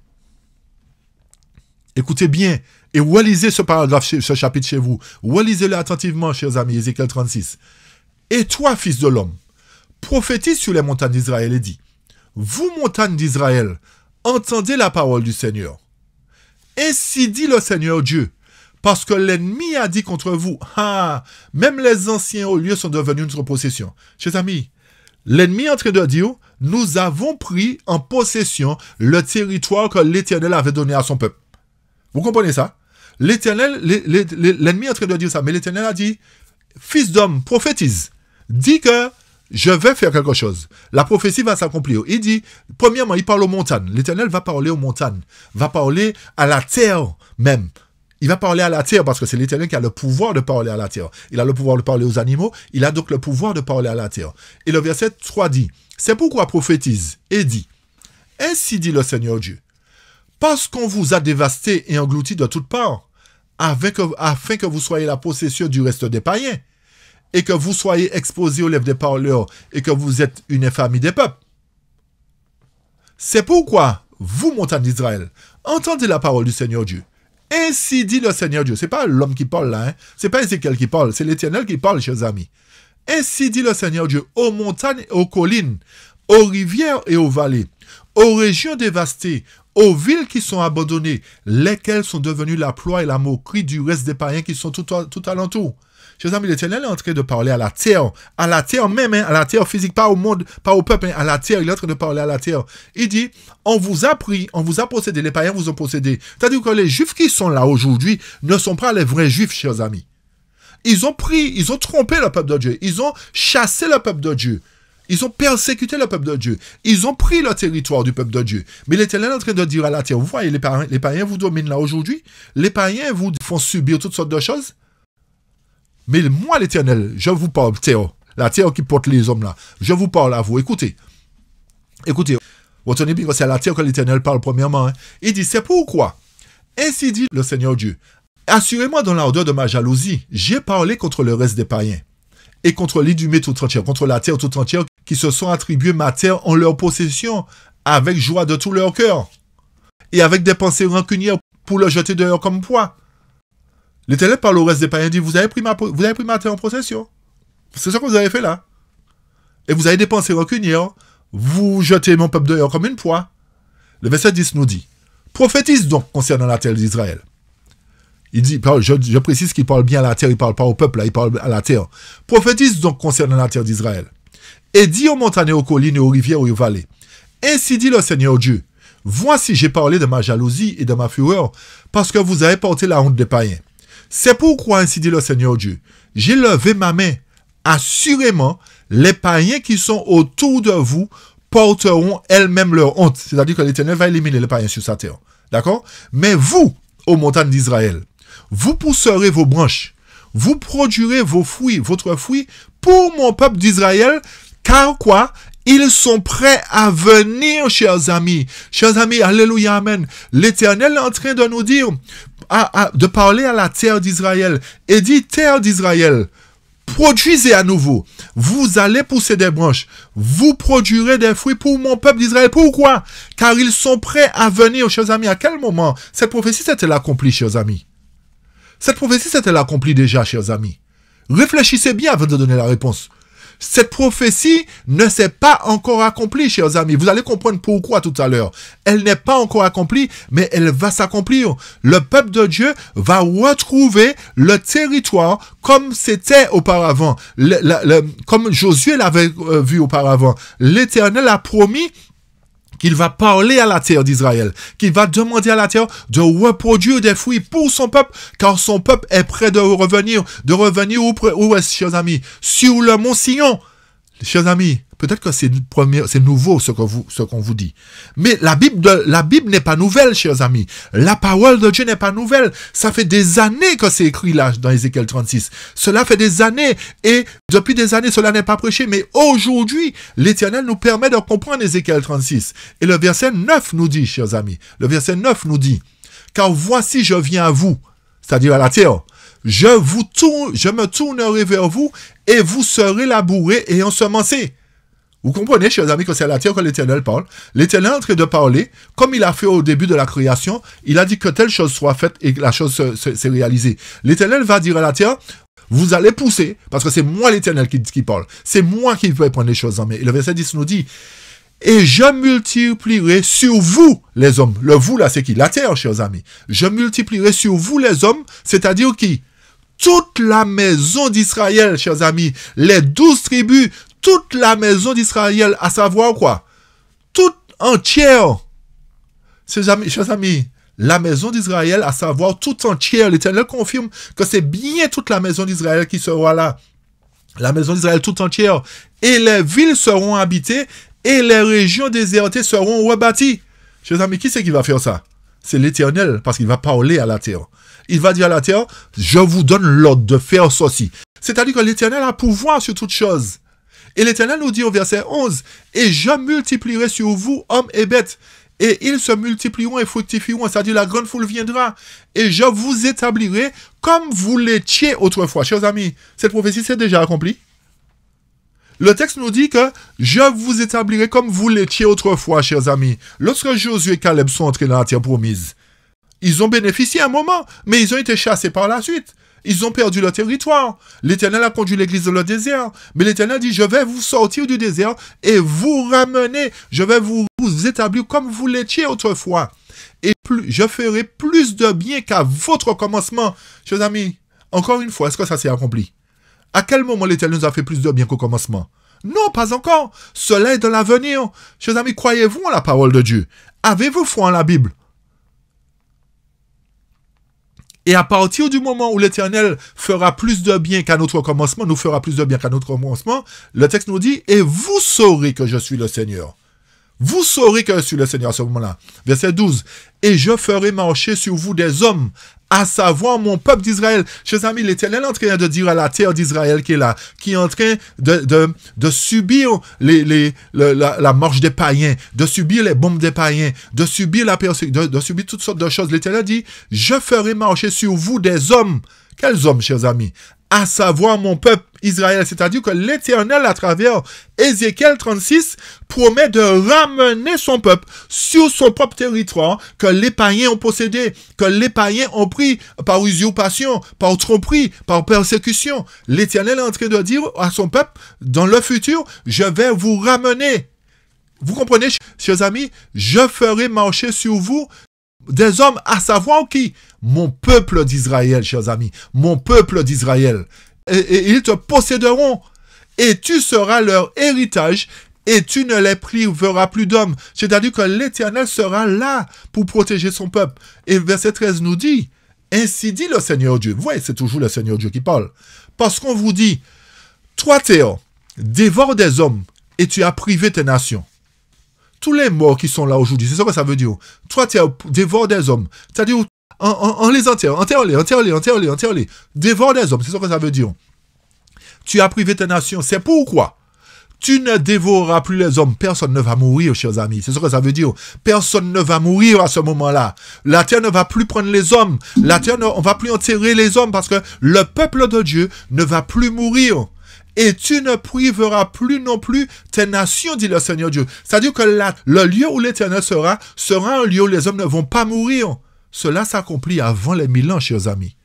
Écoutez bien, Et relisez ce paragraphe, ce chapitre chez vous. Relisez-le attentivement, chers amis, Ézéchiel 36. Et toi, fils de l'homme, prophétise sur les montagnes d'Israël et dis, vous, montagnes d'Israël, entendez la parole du Seigneur. Ainsi dit le Seigneur Dieu, parce que l'ennemi a dit contre vous, même les anciens hauts lieux sont devenus notre possession. Chers amis, l'ennemi est en train de dire, nous avons pris en possession le territoire que l'Éternel avait donné à son peuple. Vous comprenez ça? L'Éternel, l'ennemi est en train de dire ça, mais l'Éternel a dit, fils d'homme, prophétise, dis que je vais faire quelque chose. La prophétie va s'accomplir. Il dit, premièrement, il parle aux montagnes. L'Éternel va parler aux montagnes, va parler à la terre même. Il va parler à la terre parce que c'est l'Éternel qui a le pouvoir de parler à la terre. Il a le pouvoir de parler aux animaux, il a donc le pouvoir de parler à la terre. Et le verset 3 dit, c'est pourquoi prophétise et dit, ainsi dit le Seigneur Dieu, parce qu'on vous a dévasté et englouti de toutes parts, afin que vous soyez la possession du reste des païens, et que vous soyez exposés aux lèvres des parleurs, et que vous êtes une infamie des peuples. C'est pourquoi, vous, montagnes d'Israël, entendez la parole du Seigneur Dieu. Ainsi dit le Seigneur Dieu. C'est pas l'homme qui parle là, c'est pas Ézéchiel qui parle, c'est l'Éternel qui parle, chers amis. Ainsi dit le Seigneur Dieu, aux montagnes et aux collines, aux rivières et aux vallées, aux régions dévastées, aux villes qui sont abandonnées, lesquelles sont devenues la proie et la moquerie du reste des païens qui sont tout alentour. Chers amis, l'Éternel est en train de parler à la terre même, à la terre physique, pas au monde, pas au peuple, à la terre, il est en train de parler à la terre. Il dit, on vous a pris, on vous a possédé, les païens vous ont possédé. C'est-à-dire que les juifs qui sont là aujourd'hui ne sont pas les vrais juifs, chers amis. Ils ont trompé le peuple de Dieu, ils ont chassé le peuple de Dieu. Ils ont persécuté le peuple de Dieu. Ils ont pris le territoire du peuple de Dieu. Mais l'Éternel est en train de dire à la terre, vous voyez, les païens vous dominent là aujourd'hui. Les païens vous font subir toutes sortes de choses. Mais moi, l'Éternel, je vous parle, terre, la terre qui porte les hommes là. Je vous parle à vous. Écoutez. Retenez bien que c'est à la terre que l'Éternel parle premièrement. Hein. Il dit, c'est pourquoi. Ainsi dit le Seigneur Dieu. Assurément, dans l'ardeur de ma jalousie, j'ai parlé contre le reste des païens. Et contre l'Idumée tout entière, contre la terre tout entière, qui se sont attribués ma terre en leur possession, avec joie de tout leur cœur, et avec des pensées rancunières pour le jeter dehors comme poids. L'Éternel parle au reste des païens, dit, vous avez pris ma terre en possession. C'est ça que vous avez fait là. Et vous avez des pensées rancunières, vous jetez mon peuple dehors comme une poids. Le verset 10 nous dit, prophétise donc concernant la terre d'Israël. Il dit, je précise qu'il parle bien à la terre, il ne parle pas au peuple, là, il parle à la terre. Prophétise donc concernant la terre d'Israël. Et dis aux montagnes, aux collines, et aux rivières, et aux vallées. Ainsi dit le Seigneur Dieu. Voici, j'ai parlé de ma jalousie et de ma fureur, parce que vous avez porté la honte des païens. C'est pourquoi, ainsi dit le Seigneur Dieu, j'ai levé ma main. Assurément, les païens qui sont autour de vous porteront elles-mêmes leur honte. C'est-à-dire que l'Éternel va éliminer les païens sur sa terre. D'accord? Mais vous, aux montagnes d'Israël, vous pousserez vos branches, vous produirez vos fruits, votre fruit pour mon peuple d'Israël, car quoi? Ils sont prêts à venir, chers amis. Chers amis, alléluia, amen. L'Éternel est en train de nous dire, de parler à la terre d'Israël, et dit, terre d'Israël, produisez à nouveau. Vous allez pousser des branches. Vous produirez des fruits pour mon peuple d'Israël. Pourquoi? Car ils sont prêts à venir, chers amis. À quel moment cette prophétie s'est-elle accomplie, chers amis? Cette prophétie s'est-elle accomplie déjà, chers amis? Réfléchissez bien avant de donner la réponse. Cette prophétie ne s'est pas encore accomplie, chers amis. Vous allez comprendre pourquoi tout à l'heure. Elle n'est pas encore accomplie, mais elle va s'accomplir. Le peuple de Dieu va retrouver le territoire comme c'était auparavant. Comme Josué l'avait vu auparavant. L'Éternel a promis qu'il va parler à la terre d'Israël, qu'il va demander à la terre de reproduire des fruits pour son peuple, car son peuple est prêt de revenir où est-ce, chers amis? Sur le mont Sion. Chers amis, peut-être que c'est nouveau ce qu'on vous dit. Mais la Bible n'est pas nouvelle, chers amis. La parole de Dieu n'est pas nouvelle. Ça fait des années que c'est écrit là, dans Ézéchiel 36. Cela fait des années, et depuis des années, cela n'est pas prêché. Mais aujourd'hui, l'Éternel nous permet de comprendre Ézéchiel 36. Et le verset 9 nous dit, chers amis, le verset 9 nous dit, « Car voici, je viens à vous, c'est-à-dire à la terre, je me tournerai vers vous, et vous serez labourés et ensemencés. » Vous comprenez, chers amis, que c'est à la terre que l'Éternel parle. L'Éternel est en train de parler, comme il a fait au début de la création, il a dit que telle chose soit faite et que la chose s'est réalisée. L'Éternel va dire à la terre, vous allez pousser, parce que c'est moi l'Éternel qui parle. C'est moi qui vais prendre les choses en main. Et le verset 10 nous dit, et je multiplierai sur vous les hommes. Le vous là, c'est qui? La terre, chers amis. Je multiplierai sur vous les hommes, c'est-à-dire qui? Toute la maison d'Israël, chers amis. Les 12 tribus, toute la maison d'Israël, à savoir quoi? Toute entière. Chers amis, la maison d'Israël, à savoir toute entière. L'Éternel confirme que c'est bien toute la maison d'Israël qui sera là. La maison d'Israël toute entière. Et les villes seront habitées et les régions désertées seront rebâties. Chers amis, qui c'est qui va faire ça? C'est l'Éternel, parce qu'il va parler à la terre. Il va dire à la terre, je vous donne l'ordre de faire ceci. C'est-à-dire que l'Éternel a pouvoir sur toutes choses. Et l'Éternel nous dit au verset 11, « Et je multiplierai sur vous hommes et bêtes, et ils se multiplieront et fructifieront, c'est-à-dire la grande foule viendra, et je vous établirai comme vous l'étiez autrefois. » Chers amis, cette prophétie s'est déjà accomplie. Le texte nous dit que « Je vous établirai comme vous l'étiez autrefois, chers amis. » Lorsque Josué et Caleb sont entrés dans la terre promise, ils ont bénéficié un moment, mais ils ont été chassés par la suite. Ils ont perdu leur territoire. L'Éternel a conduit l'Église dans le désert. Mais l'Éternel dit, je vais vous sortir du désert et vous ramener. Je vais vous établir comme vous l'étiez autrefois. Et je ferai plus de bien qu'à votre commencement. Chers amis, encore une fois, est-ce que ça s'est accompli? À quel moment l'Éternel nous a fait plus de bien qu'au commencement? Non, pas encore. Cela est dans l'avenir. Chers amis, croyez-vous en la parole de Dieu? Avez-vous foi en la Bible? Et à partir du moment où l'Éternel fera plus de bien qu'à notre commencement, nous fera plus de bien qu'à notre commencement, le texte nous dit, et vous saurez que je suis le Seigneur. Vous saurez que je suis le Seigneur à ce moment-là. Verset 12. Et je ferai marcher sur vous des hommes, à savoir mon peuple d'Israël. Chers amis, l'Éternel est en train de dire à la terre d'Israël qui est là, qui est en train de subir la marche des païens, de subir les bombes des païens, de subir de subir toutes sortes de choses. L'Éternel dit, je ferai marcher sur vous des hommes. Quels hommes, chers amis? À savoir mon peuple Israël. C'est-à-dire que l'Éternel, à travers Ézéchiel 36, promet de ramener son peuple sur son propre territoire que les païens ont possédé, que les païens ont pris par usurpation, par tromperie, par persécution. L'Éternel est en train de dire à son peuple, dans le futur, je vais vous ramener. Vous comprenez, chers amis? Je ferai marcher sur vous des hommes, à savoir qui? Mon peuple d'Israël, chers amis. Mon peuple d'Israël. Et ils te posséderont. Et tu seras leur héritage. Et tu ne les priveras plus d'hommes. C'est-à-dire que l'Éternel sera là pour protéger son peuple. Et verset 13 nous dit, ainsi dit le Seigneur Dieu. Vous voyez, c'est toujours le Seigneur Dieu qui parle. Parce qu'on vous dit, toi, terre, dévore des hommes et tu as privé tes nations. Tous les morts qui sont là aujourd'hui, c'est ça que ça veut dire. Toi, tu dévores des hommes. C'est-à-dire, en les enterre-les. Dévore des hommes, c'est ça que ça veut dire. Tu as privé tes nations. C'est pourquoi tu ne dévoreras plus les hommes. Personne ne va mourir, chers amis. C'est ce que ça veut dire. Personne ne va mourir à ce moment-là. La terre ne va plus prendre les hommes. La terre, on ne va plus enterrer les hommes parce que le peuple de Dieu ne va plus mourir. Et tu ne priveras plus non plus tes nations, dit le Seigneur Dieu. C'est-à-dire que le lieu où l'Éternel sera un lieu où les hommes ne vont pas mourir. Cela s'accomplit avant les 1000 ans, chers amis.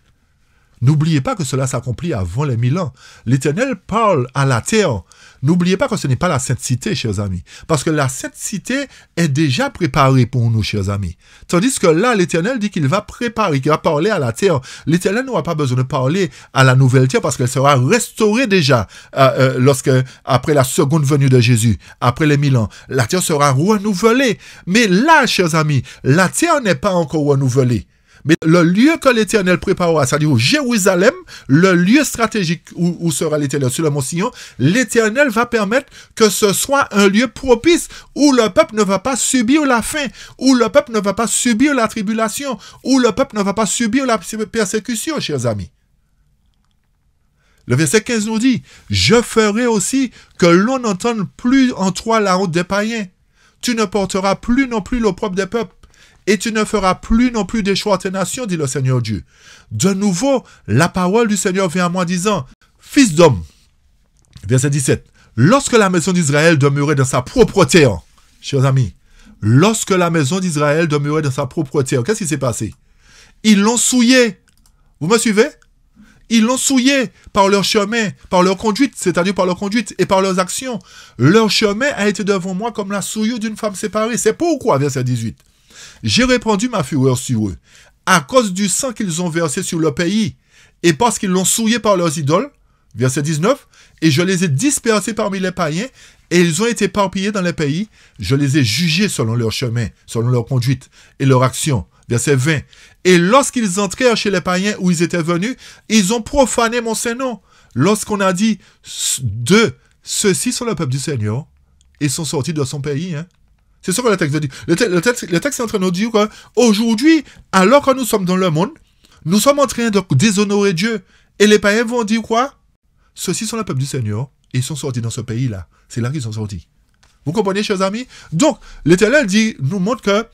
N'oubliez pas que cela s'accomplit avant les 1000 ans. L'Éternel parle à la terre. N'oubliez pas que ce n'est pas la Sainte Cité, chers amis. Parce que la Sainte Cité est déjà préparée pour nous, chers amis. Tandis que là, l'Éternel dit qu'il va préparer, qu'il va parler à la terre. L'Éternel n'aura pas besoin de parler à la nouvelle terre parce qu'elle sera restaurée déjà après la seconde venue de Jésus, après les 1000 ans. La terre sera renouvelée. Mais là, chers amis, la terre n'est pas encore renouvelée. Mais le lieu que l'Éternel préparera, c'est-à-dire Jérusalem, le lieu stratégique où sera l'Éternel sur le mont Sion, l'Éternel va permettre que ce soit un lieu propice où le peuple ne va pas subir la faim, où le peuple ne va pas subir la tribulation, où le peuple ne va pas subir la persécution, chers amis. Le verset 15 nous dit, « Je ferai aussi que l'on n'entende plus en toi la honte des païens. Tu ne porteras plus non plus l'opprobre des peuples. Et tu ne feras plus non plus d'échouer à tes nations, dit le Seigneur Dieu. » De nouveau, la parole du Seigneur vient à moi disant, « Fils d'homme, verset 17, Lorsque la maison d'Israël demeurait dans sa propre terre, chers amis, lorsque la maison d'Israël demeurait dans sa propre terre, qu'est-ce qui s'est passé? Ils l'ont souillé. Vous me suivez? Ils l'ont souillé par leur chemin, par leur conduite, c'est-à-dire par leur conduite et par leurs actions. Leur chemin a été devant moi comme la souillure d'une femme séparée. C'est pourquoi, verset 18, j'ai répandu ma fureur sur eux, à cause du sang qu'ils ont versé sur le pays, et parce qu'ils l'ont souillé par leurs idoles, verset 19, et je les ai dispersés parmi les païens, et ils ont été éparpillés dans les pays. Je les ai jugés selon leur chemin, selon leur conduite et leur action. Verset 20. Et lorsqu'ils entrèrent chez les païens où ils étaient venus, ils ont profané mon Saint-Nom. Lorsqu'on a dit de ceux-ci sont le peuple du Seigneur, ils sont sortis de son pays. Hein. C'est ce que le texte dit. Le texte est en train de nous dire qu'aujourd'hui, alors que nous sommes dans le monde, nous sommes en train de déshonorer Dieu. Et les païens vont dire quoi? Ceux-ci sont le peuple du Seigneur, et ils sont sortis dans ce pays-là. C'est là qu'ils sont sortis. Vous comprenez, chers amis? Donc, l'Éternel nous montre que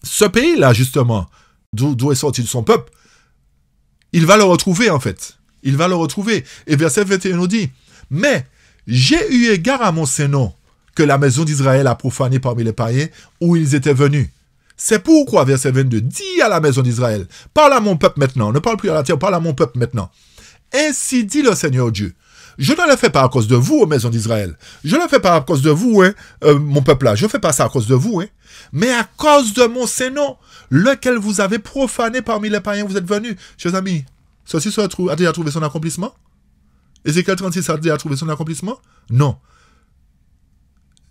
ce pays-là, justement, d'où est sorti son peuple, il va le retrouver, en fait. Il va le retrouver. Et verset 21 nous dit, « Mais j'ai eu égard à mon Saint-Nom, que la maison d'Israël a profané parmi les païens où ils étaient venus. C'est pourquoi, verset 22, dis à la maison d'Israël, parle à mon peuple maintenant, ne parle plus à la terre, parle à mon peuple maintenant. Ainsi dit le Seigneur Dieu. Je ne le fais pas à cause de vous, ô maison d'Israël. Je ne le fais pas à cause de vous, mon peuple-là. Je ne fais pas ça à cause de vous, mais à cause de mon Saint-Nom, lequel vous avez profané parmi les païens, vous êtes venus. Chers amis, ceci a déjà trouvé son accomplissement? Ézéchiel 36 a déjà trouvé son accomplissement? Non.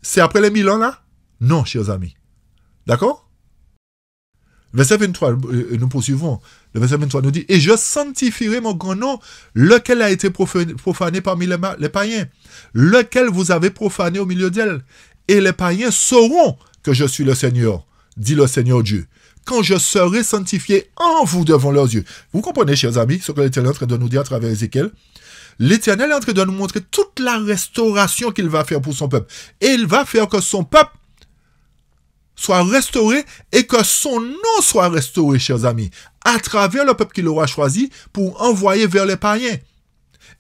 C'est après les 1000 ans, là? Non, chers amis. D'accord? Verset 23, nous poursuivons. Le verset 23 nous dit, « Et je sanctifierai mon grand nom, lequel a été profané parmi les païens, lequel vous avez profané au milieu d'elle. Et les païens sauront que je suis le Seigneur, dit le Seigneur Dieu, quand je serai sanctifié en vous devant leurs yeux. » Vous comprenez, chers amis, ce que l'Éternel est en train de nous dire à travers Ézéchiel? L'Éternel est en train de nous montrer toute la restauration qu'il va faire pour son peuple. Et il va faire que son peuple soit restauré et que son nom soit restauré, chers amis, à travers le peuple qu'il aura choisi pour envoyer vers les païens.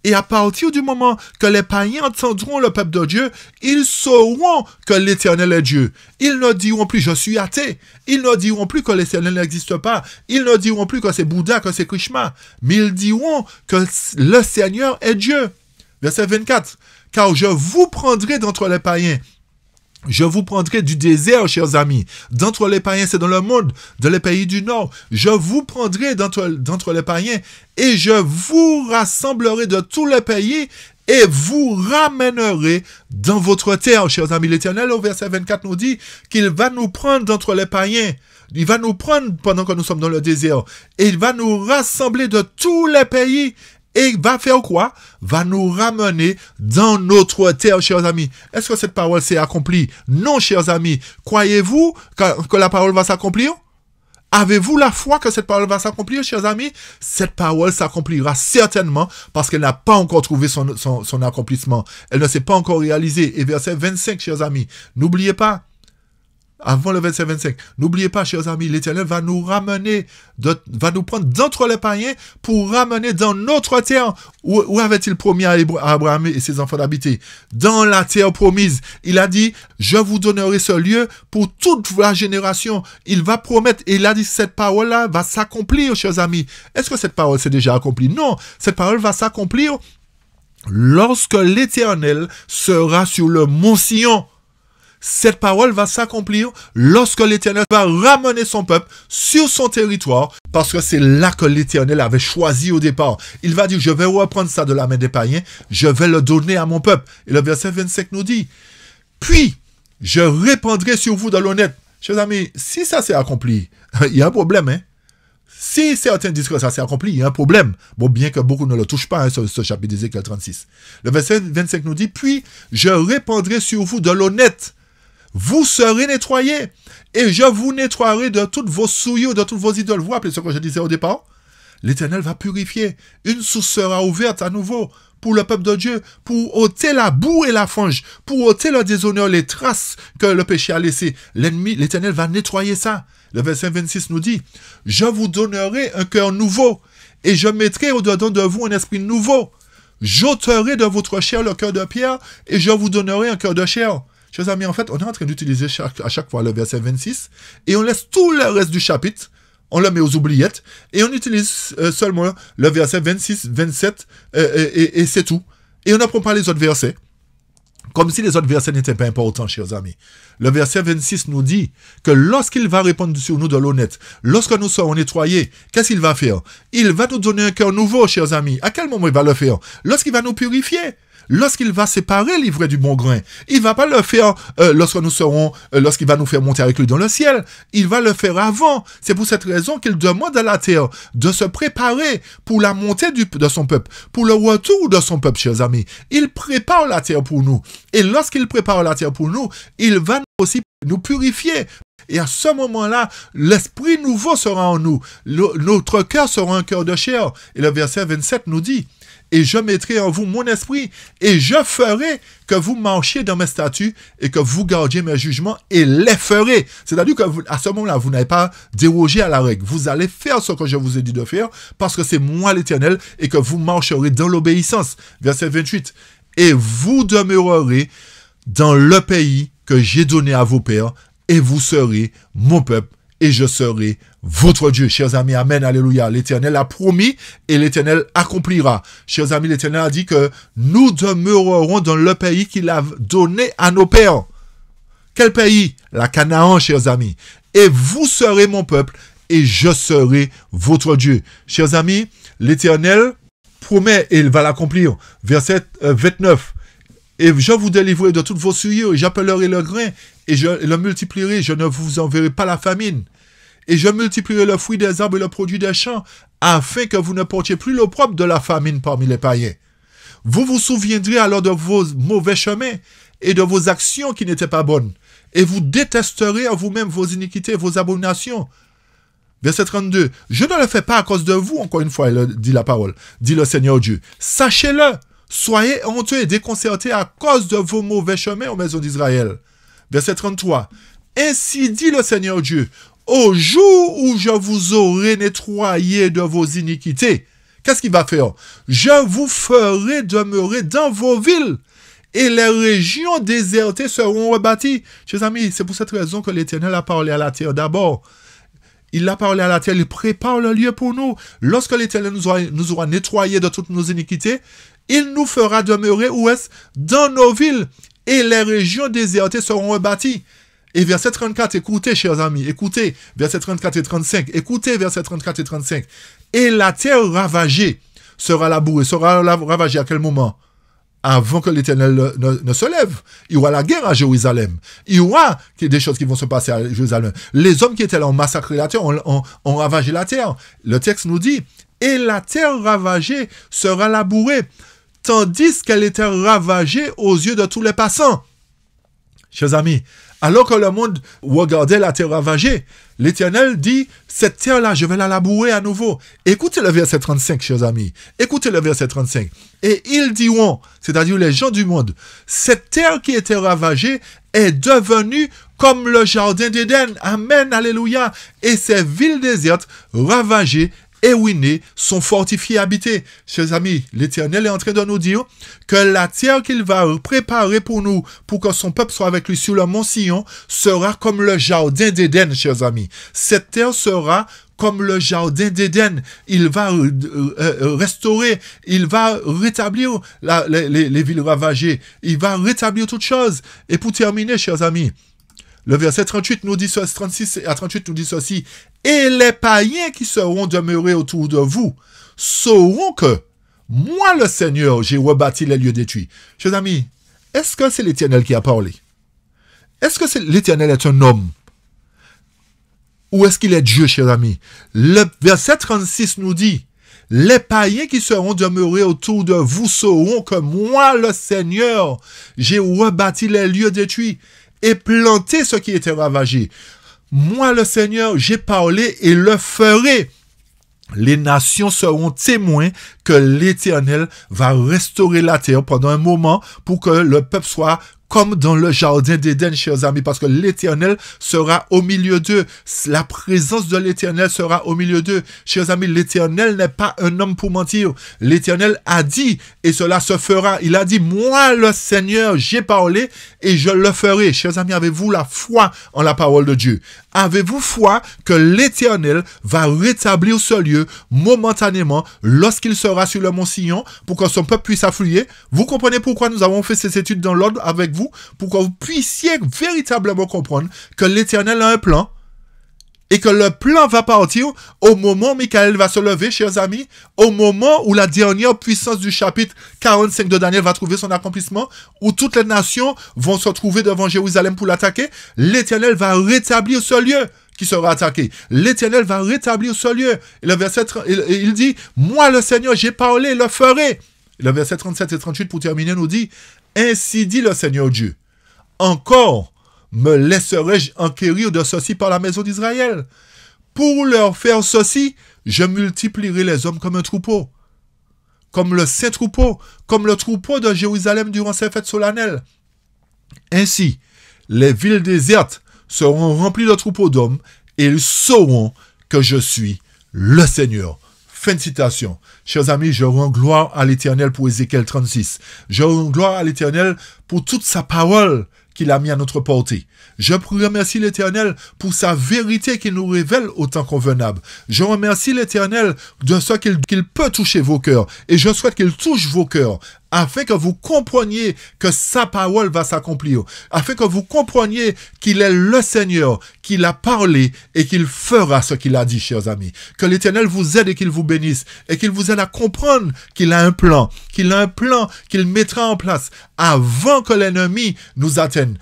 Et à partir du moment que les païens entendront le peuple de Dieu, ils sauront que l'Éternel est Dieu. Ils ne diront plus « je suis athée ». Ils ne diront plus que l'Éternel n'existe pas. Ils ne diront plus que c'est Bouddha, que c'est Krishna. Mais ils diront que le Seigneur est Dieu. Verset 24. « Car je vous prendrai d'entre les païens. Je vous prendrai du désert, chers amis. D'entre les païens, c'est dans le monde, dans les pays du Nord. Je vous prendrai d'entre les païens et je vous rassemblerai de tous les pays et vous ramènerai dans votre terre, chers amis. L'Éternel, au verset 24, nous dit qu'il va nous prendre d'entre les païens. Il va nous prendre pendant que nous sommes dans le désert et il va nous rassembler de tous les pays. Et va faire quoi? Va nous ramener dans notre terre, chers amis. Est-ce que cette parole s'est accomplie? Non, chers amis. Croyez-vous que la parole va s'accomplir? Avez-vous la foi que cette parole va s'accomplir, chers amis? Cette parole s'accomplira certainement parce qu'elle n'a pas encore trouvé son accomplissement. Elle ne s'est pas encore réalisée. Et verset 25, chers amis, n'oubliez pas, avant le verset 25, n'oubliez pas, chers amis, l'Éternel va nous ramener, va nous prendre d'entre les païens pour ramener dans notre terre. Où avait-il promis à Abraham et ses enfants d'habiter? Dans la terre promise. Il a dit, je vous donnerai ce lieu pour toute la génération. Il va promettre, et il a dit, cette parole-là va s'accomplir, chers amis. Est-ce que cette parole s'est déjà accomplie? Non, cette parole va s'accomplir lorsque l'Éternel sera sur le mont Sion. Cette parole va s'accomplir lorsque l'Éternel va ramener son peuple sur son territoire, parce que c'est là que l'Éternel avait choisi au départ. Il va dire, je vais reprendre ça de la main des païens, je vais le donner à mon peuple. Et le verset 25 nous dit, puis je répandrai sur vous de l'honnête. Chers amis, si ça s'est accompli, il y a un problème, hein. Si certains disent que ça s'est accompli, il y a un problème. Bon, bien que beaucoup ne le touchent pas, hein, ce chapitre d'Ézéchiel 36. Le verset 25 nous dit, puis je répandrai sur vous de l'honnête. Vous serez nettoyés, et je vous nettoierai de toutes vos souillures, de toutes vos idoles. Vous vous rappelez ce que je disais au départ? L'Éternel va purifier. Une source sera ouverte à nouveau pour le peuple de Dieu, pour ôter la boue et la fange, pour ôter le déshonneur, les traces que le péché a laissées. L'ennemi, l'Éternel va nettoyer ça. Le verset 26 nous dit, je vous donnerai un cœur nouveau, et je mettrai au-dedans de vous un esprit nouveau. J'ôterai de votre chair le cœur de pierre et je vous donnerai un cœur de chair. Chers amis, en fait, on est en train d'utiliser à chaque fois le verset 26 et on laisse tout le reste du chapitre, on le met aux oubliettes et on utilise seulement le verset 26, 27 et c'est tout. Et on n'apprend pas les autres versets. Comme si les autres versets n'étaient pas importants, chers amis. Le verset 26 nous dit que lorsqu'il va répondre sur nous de l'honnête, lorsque nous serons nettoyés, qu'est-ce qu'il va faire? Il va nous donner un cœur nouveau, chers amis. À quel moment il va le faire? Lorsqu'il va nous purifier. Lorsqu'il va séparer l'ivraie du bon grain. Il va pas le faire lorsqu'il va nous faire monter avec lui dans le ciel. Il va le faire avant. C'est pour cette raison qu'il demande à la terre de se préparer pour la montée de son peuple, pour le retour de son peuple, chers amis. Il prépare la terre pour nous. Et lorsqu'il prépare la terre pour nous, il va aussi nous purifier. Et à ce moment-là, l'esprit nouveau sera en nous. Notre cœur sera un cœur de chair. Et le verset 27 nous dit: et je mettrai en vous mon esprit, et je ferai que vous marchiez dans mes statuts, et que vous gardiez mes jugements, et les ferai. C'est-à-dire qu'à ce moment-là, vous n'avez pas dérogé à la règle. Vous allez faire ce que je vous ai dit de faire, parce que c'est moi l'Éternel, et que vous marcherez dans l'obéissance. Verset 28. Et vous demeurerez dans le pays que j'ai donné à vos pères, et vous serez mon peuple, et je serai votre Dieu. Chers amis, amen, alléluia. L'Éternel a promis et l'Éternel accomplira. Chers amis, l'Éternel a dit que nous demeurerons dans le pays qu'il a donné à nos pères. Quel pays? La Canaan, chers amis. Et vous serez mon peuple et je serai votre Dieu. Chers amis, l'Éternel promet et il va l'accomplir. Verset 29. Et je vous délivrerai de toutes vos souillures, et j'appellerai le grain, et je le multiplierai, je ne vous enverrai pas la famine. Et je multiplierai le fruit des arbres et le produit des champs, afin que vous ne portiez plus l'opprobre de la famine parmi les païens. Vous vous souviendrez alors de vos mauvais chemins, et de vos actions qui n'étaient pas bonnes, et vous détesterez en vous-même vos iniquités et vos abominations. Verset 32. Je ne le fais pas à cause de vous, encore une fois, il dit la parole, dit le Seigneur Dieu. Sachez-le. Soyez honteux et déconcertés à cause de vos mauvais chemins aux maisons d'Israël. Verset 33. Ainsi dit le Seigneur Dieu, au jour où je vous aurai nettoyé de vos iniquités, qu'est-ce qu'il va faire? Je vous ferai demeurer dans vos villes et les régions désertées seront rebâties. Chers amis, c'est pour cette raison que l'Éternel a parlé à la terre d'abord. Il a parlé à la terre, il prépare le lieu pour nous. Lorsque l'Éternel nous aura nettoyés de toutes nos iniquités, il nous fera demeurer, où est-ce? Dans nos villes, et les régions désertées seront rebâties. Et verset 34, écoutez, chers amis, écoutez, verset 34 et 35, écoutez, verset 34 et 35. Et la terre ravagée sera labourée, sera ravagée à quel moment? Avant que l'Éternel ne se lève. Il y aura la guerre à Jérusalem. Il y aura des choses qui vont se passer à Jérusalem. Les hommes qui étaient là ont massacré la terre, ont ravagé la terre. Le texte nous dit, et la terre ravagée sera labourée, tandis qu'elle était ravagée aux yeux de tous les passants. Chers amis, alors que le monde regardait la terre ravagée, l'Éternel dit, cette terre-là, je vais la labourer à nouveau. Écoutez le verset 35, chers amis. Écoutez le verset 35. Et ils diront, c'est-à-dire les gens du monde, cette terre qui était ravagée est devenue comme le jardin d'Éden. Amen, alléluia. Et ces villes désertes, ravagées, et ruinés, sont fortifiés, habités. Chers amis, l'Éternel est en train de nous dire que la terre qu'il va préparer pour nous, pour que son peuple soit avec lui sur le mont Sion, sera comme le jardin d'Éden, chers amis. Cette terre sera comme le jardin d'Éden. Il va restaurer, il va rétablir les villes ravagées, il va rétablir toutes choses. Et pour terminer, chers amis, le verset 38 nous dit ceci, 36 à 38 nous dit ceci. Et les païens qui seront demeurés autour de vous sauront que moi, le Seigneur, j'ai rebâti les lieux détruits. Chers amis, est-ce que c'est l'Éternel qui a parlé? Est-ce que l'Éternel est un homme? Ou est-ce qu'il est Dieu, chers amis? Le verset 36 nous dit, les païens qui seront demeurés autour de vous sauront que moi, le Seigneur, j'ai rebâti les lieux détruits et planté ce qui était ravagé. Moi, le Seigneur, j'ai parlé et le ferai. Les nations seront témoins que l'Éternel va restaurer la terre pendant un moment pour que le peuple soit comme dans le jardin d'Éden, chers amis, parce que l'Éternel sera au milieu d'eux. La présence de l'Éternel sera au milieu d'eux. Chers amis, l'Éternel n'est pas un homme pour mentir. L'Éternel a dit, et cela se fera. Il a dit, moi, le Seigneur, j'ai parlé et je le ferai. Chers amis, avez-vous la foi en la parole de Dieu? Avez-vous foi que l'Éternel va rétablir ce lieu momentanément lorsqu'il sera sur le mont Sion pour que son peuple puisse affluer? Vous comprenez pourquoi nous avons fait ces études dans l'ordre avec vous? Pour que vous puissiez véritablement comprendre que l'Éternel a un plan et que le plan va partir au moment où Michael va se lever, chers amis, au moment où la dernière puissance du chapitre 45 de Daniel va trouver son accomplissement, où toutes les nations vont se trouver devant Jérusalem pour l'attaquer. L'Éternel va rétablir ce lieu qui sera attaqué. L'Éternel va rétablir ce lieu. Et le verset, il dit, moi le Seigneur, j'ai parlé, le ferai. Et le verset 37 et 38 pour terminer nous dit, ainsi dit le Seigneur Dieu, encore me laisserai-je enquérir de ceci par la maison d'Israël? Pour leur faire ceci, je multiplierai les hommes comme un troupeau, comme le saint troupeau, comme le troupeau de Jérusalem durant ses fêtes solennelles. Ainsi, les villes désertes seront remplies de troupeaux d'hommes, et ils sauront que je suis le Seigneur. Fin de citation. Chers amis, je rends gloire à l'Éternel pour Ézéchiel 36. Je rends gloire à l'Éternel pour toute sa parole qu'il a mis à notre portée. Je remercie l'Éternel pour sa vérité qu'il nous révèle au temps convenable. Je remercie l'Éternel de ce qu'il peut toucher vos cœurs. Et je souhaite qu'il touche vos cœurs afin que vous compreniez que sa parole va s'accomplir, afin que vous compreniez qu'il est le Seigneur, qu'il a parlé et qu'il fera ce qu'il a dit, chers amis. Que l'Éternel vous aide et qu'il vous bénisse, et qu'il vous aide à comprendre qu'il a un plan qu'il mettra en place avant que l'ennemi nous atteigne.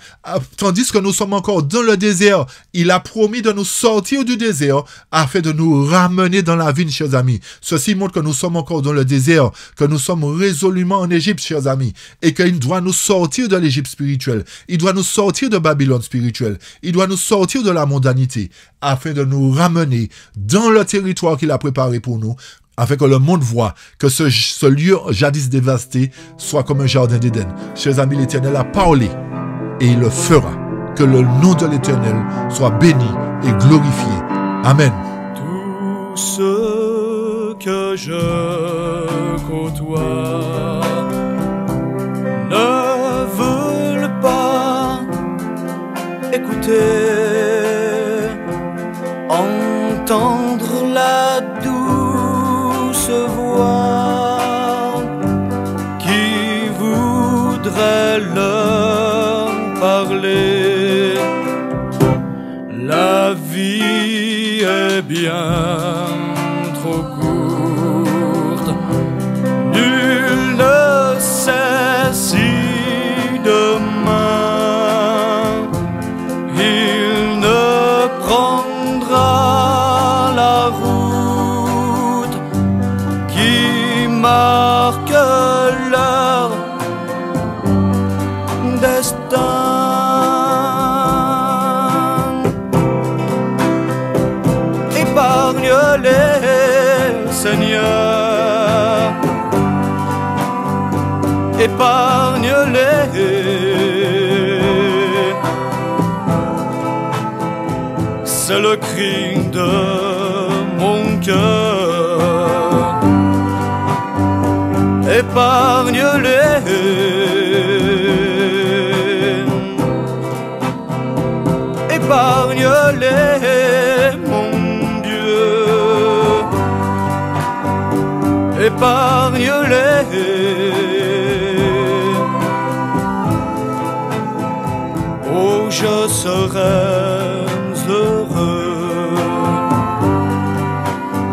Tandis que nous sommes encore dans le désert, il a promis de nous sortir du désert afin de nous ramener dans la ville, chers amis. Ceci montre que nous sommes encore dans le désert, que nous sommes résolument en Égypte, chers amis, et qu'il doit nous sortir de l'Égypte spirituelle. Il doit nous sortir de Babylone spirituelle. Il doit nous sortir de la mondanité afin de nous ramener dans le territoire qu'il a préparé pour nous, afin que le monde voit que ce lieu jadis dévasté soit comme un jardin d'Éden. Chers amis, l'Éternel a parlé et il le fera. Que le nom de l'Éternel soit béni et glorifié. Amen. Tous ceux que je côtoie ne veulent pas écouter, entendre la douce voix qui voudrait leur parler. La vie est bien trop courte, nul ne sait si demain il ne prendra la route qui marque leur destin. Épargne-les, Seigneur, épargne-les. C'est le cri de mon cœur. Épargne-les, épargne-les, mon Dieu. Épargne-les. Oh, je serais heureux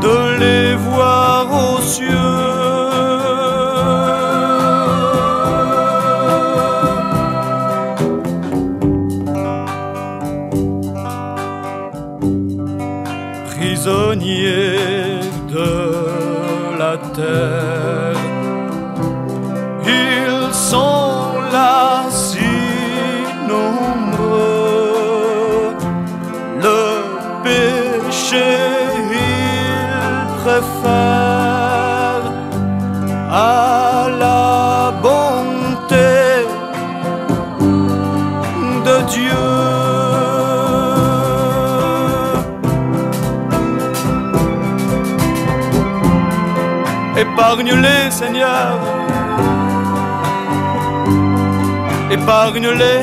de les voir aux cieux. Prisonniers de la terre, ils sont là si nombreux. Le péché ils préfèrent à la bonté. de Dieu. Épargne-les, Seigneur, épargne-les.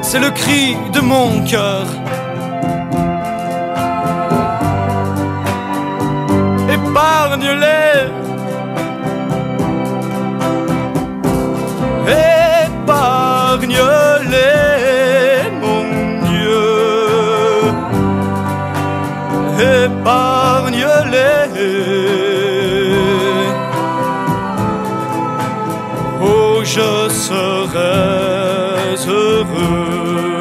C'est le cri de mon cœur. Épargne-les, épargne-les, mon Dieu. Épargne-les. Oh, je serais heureux.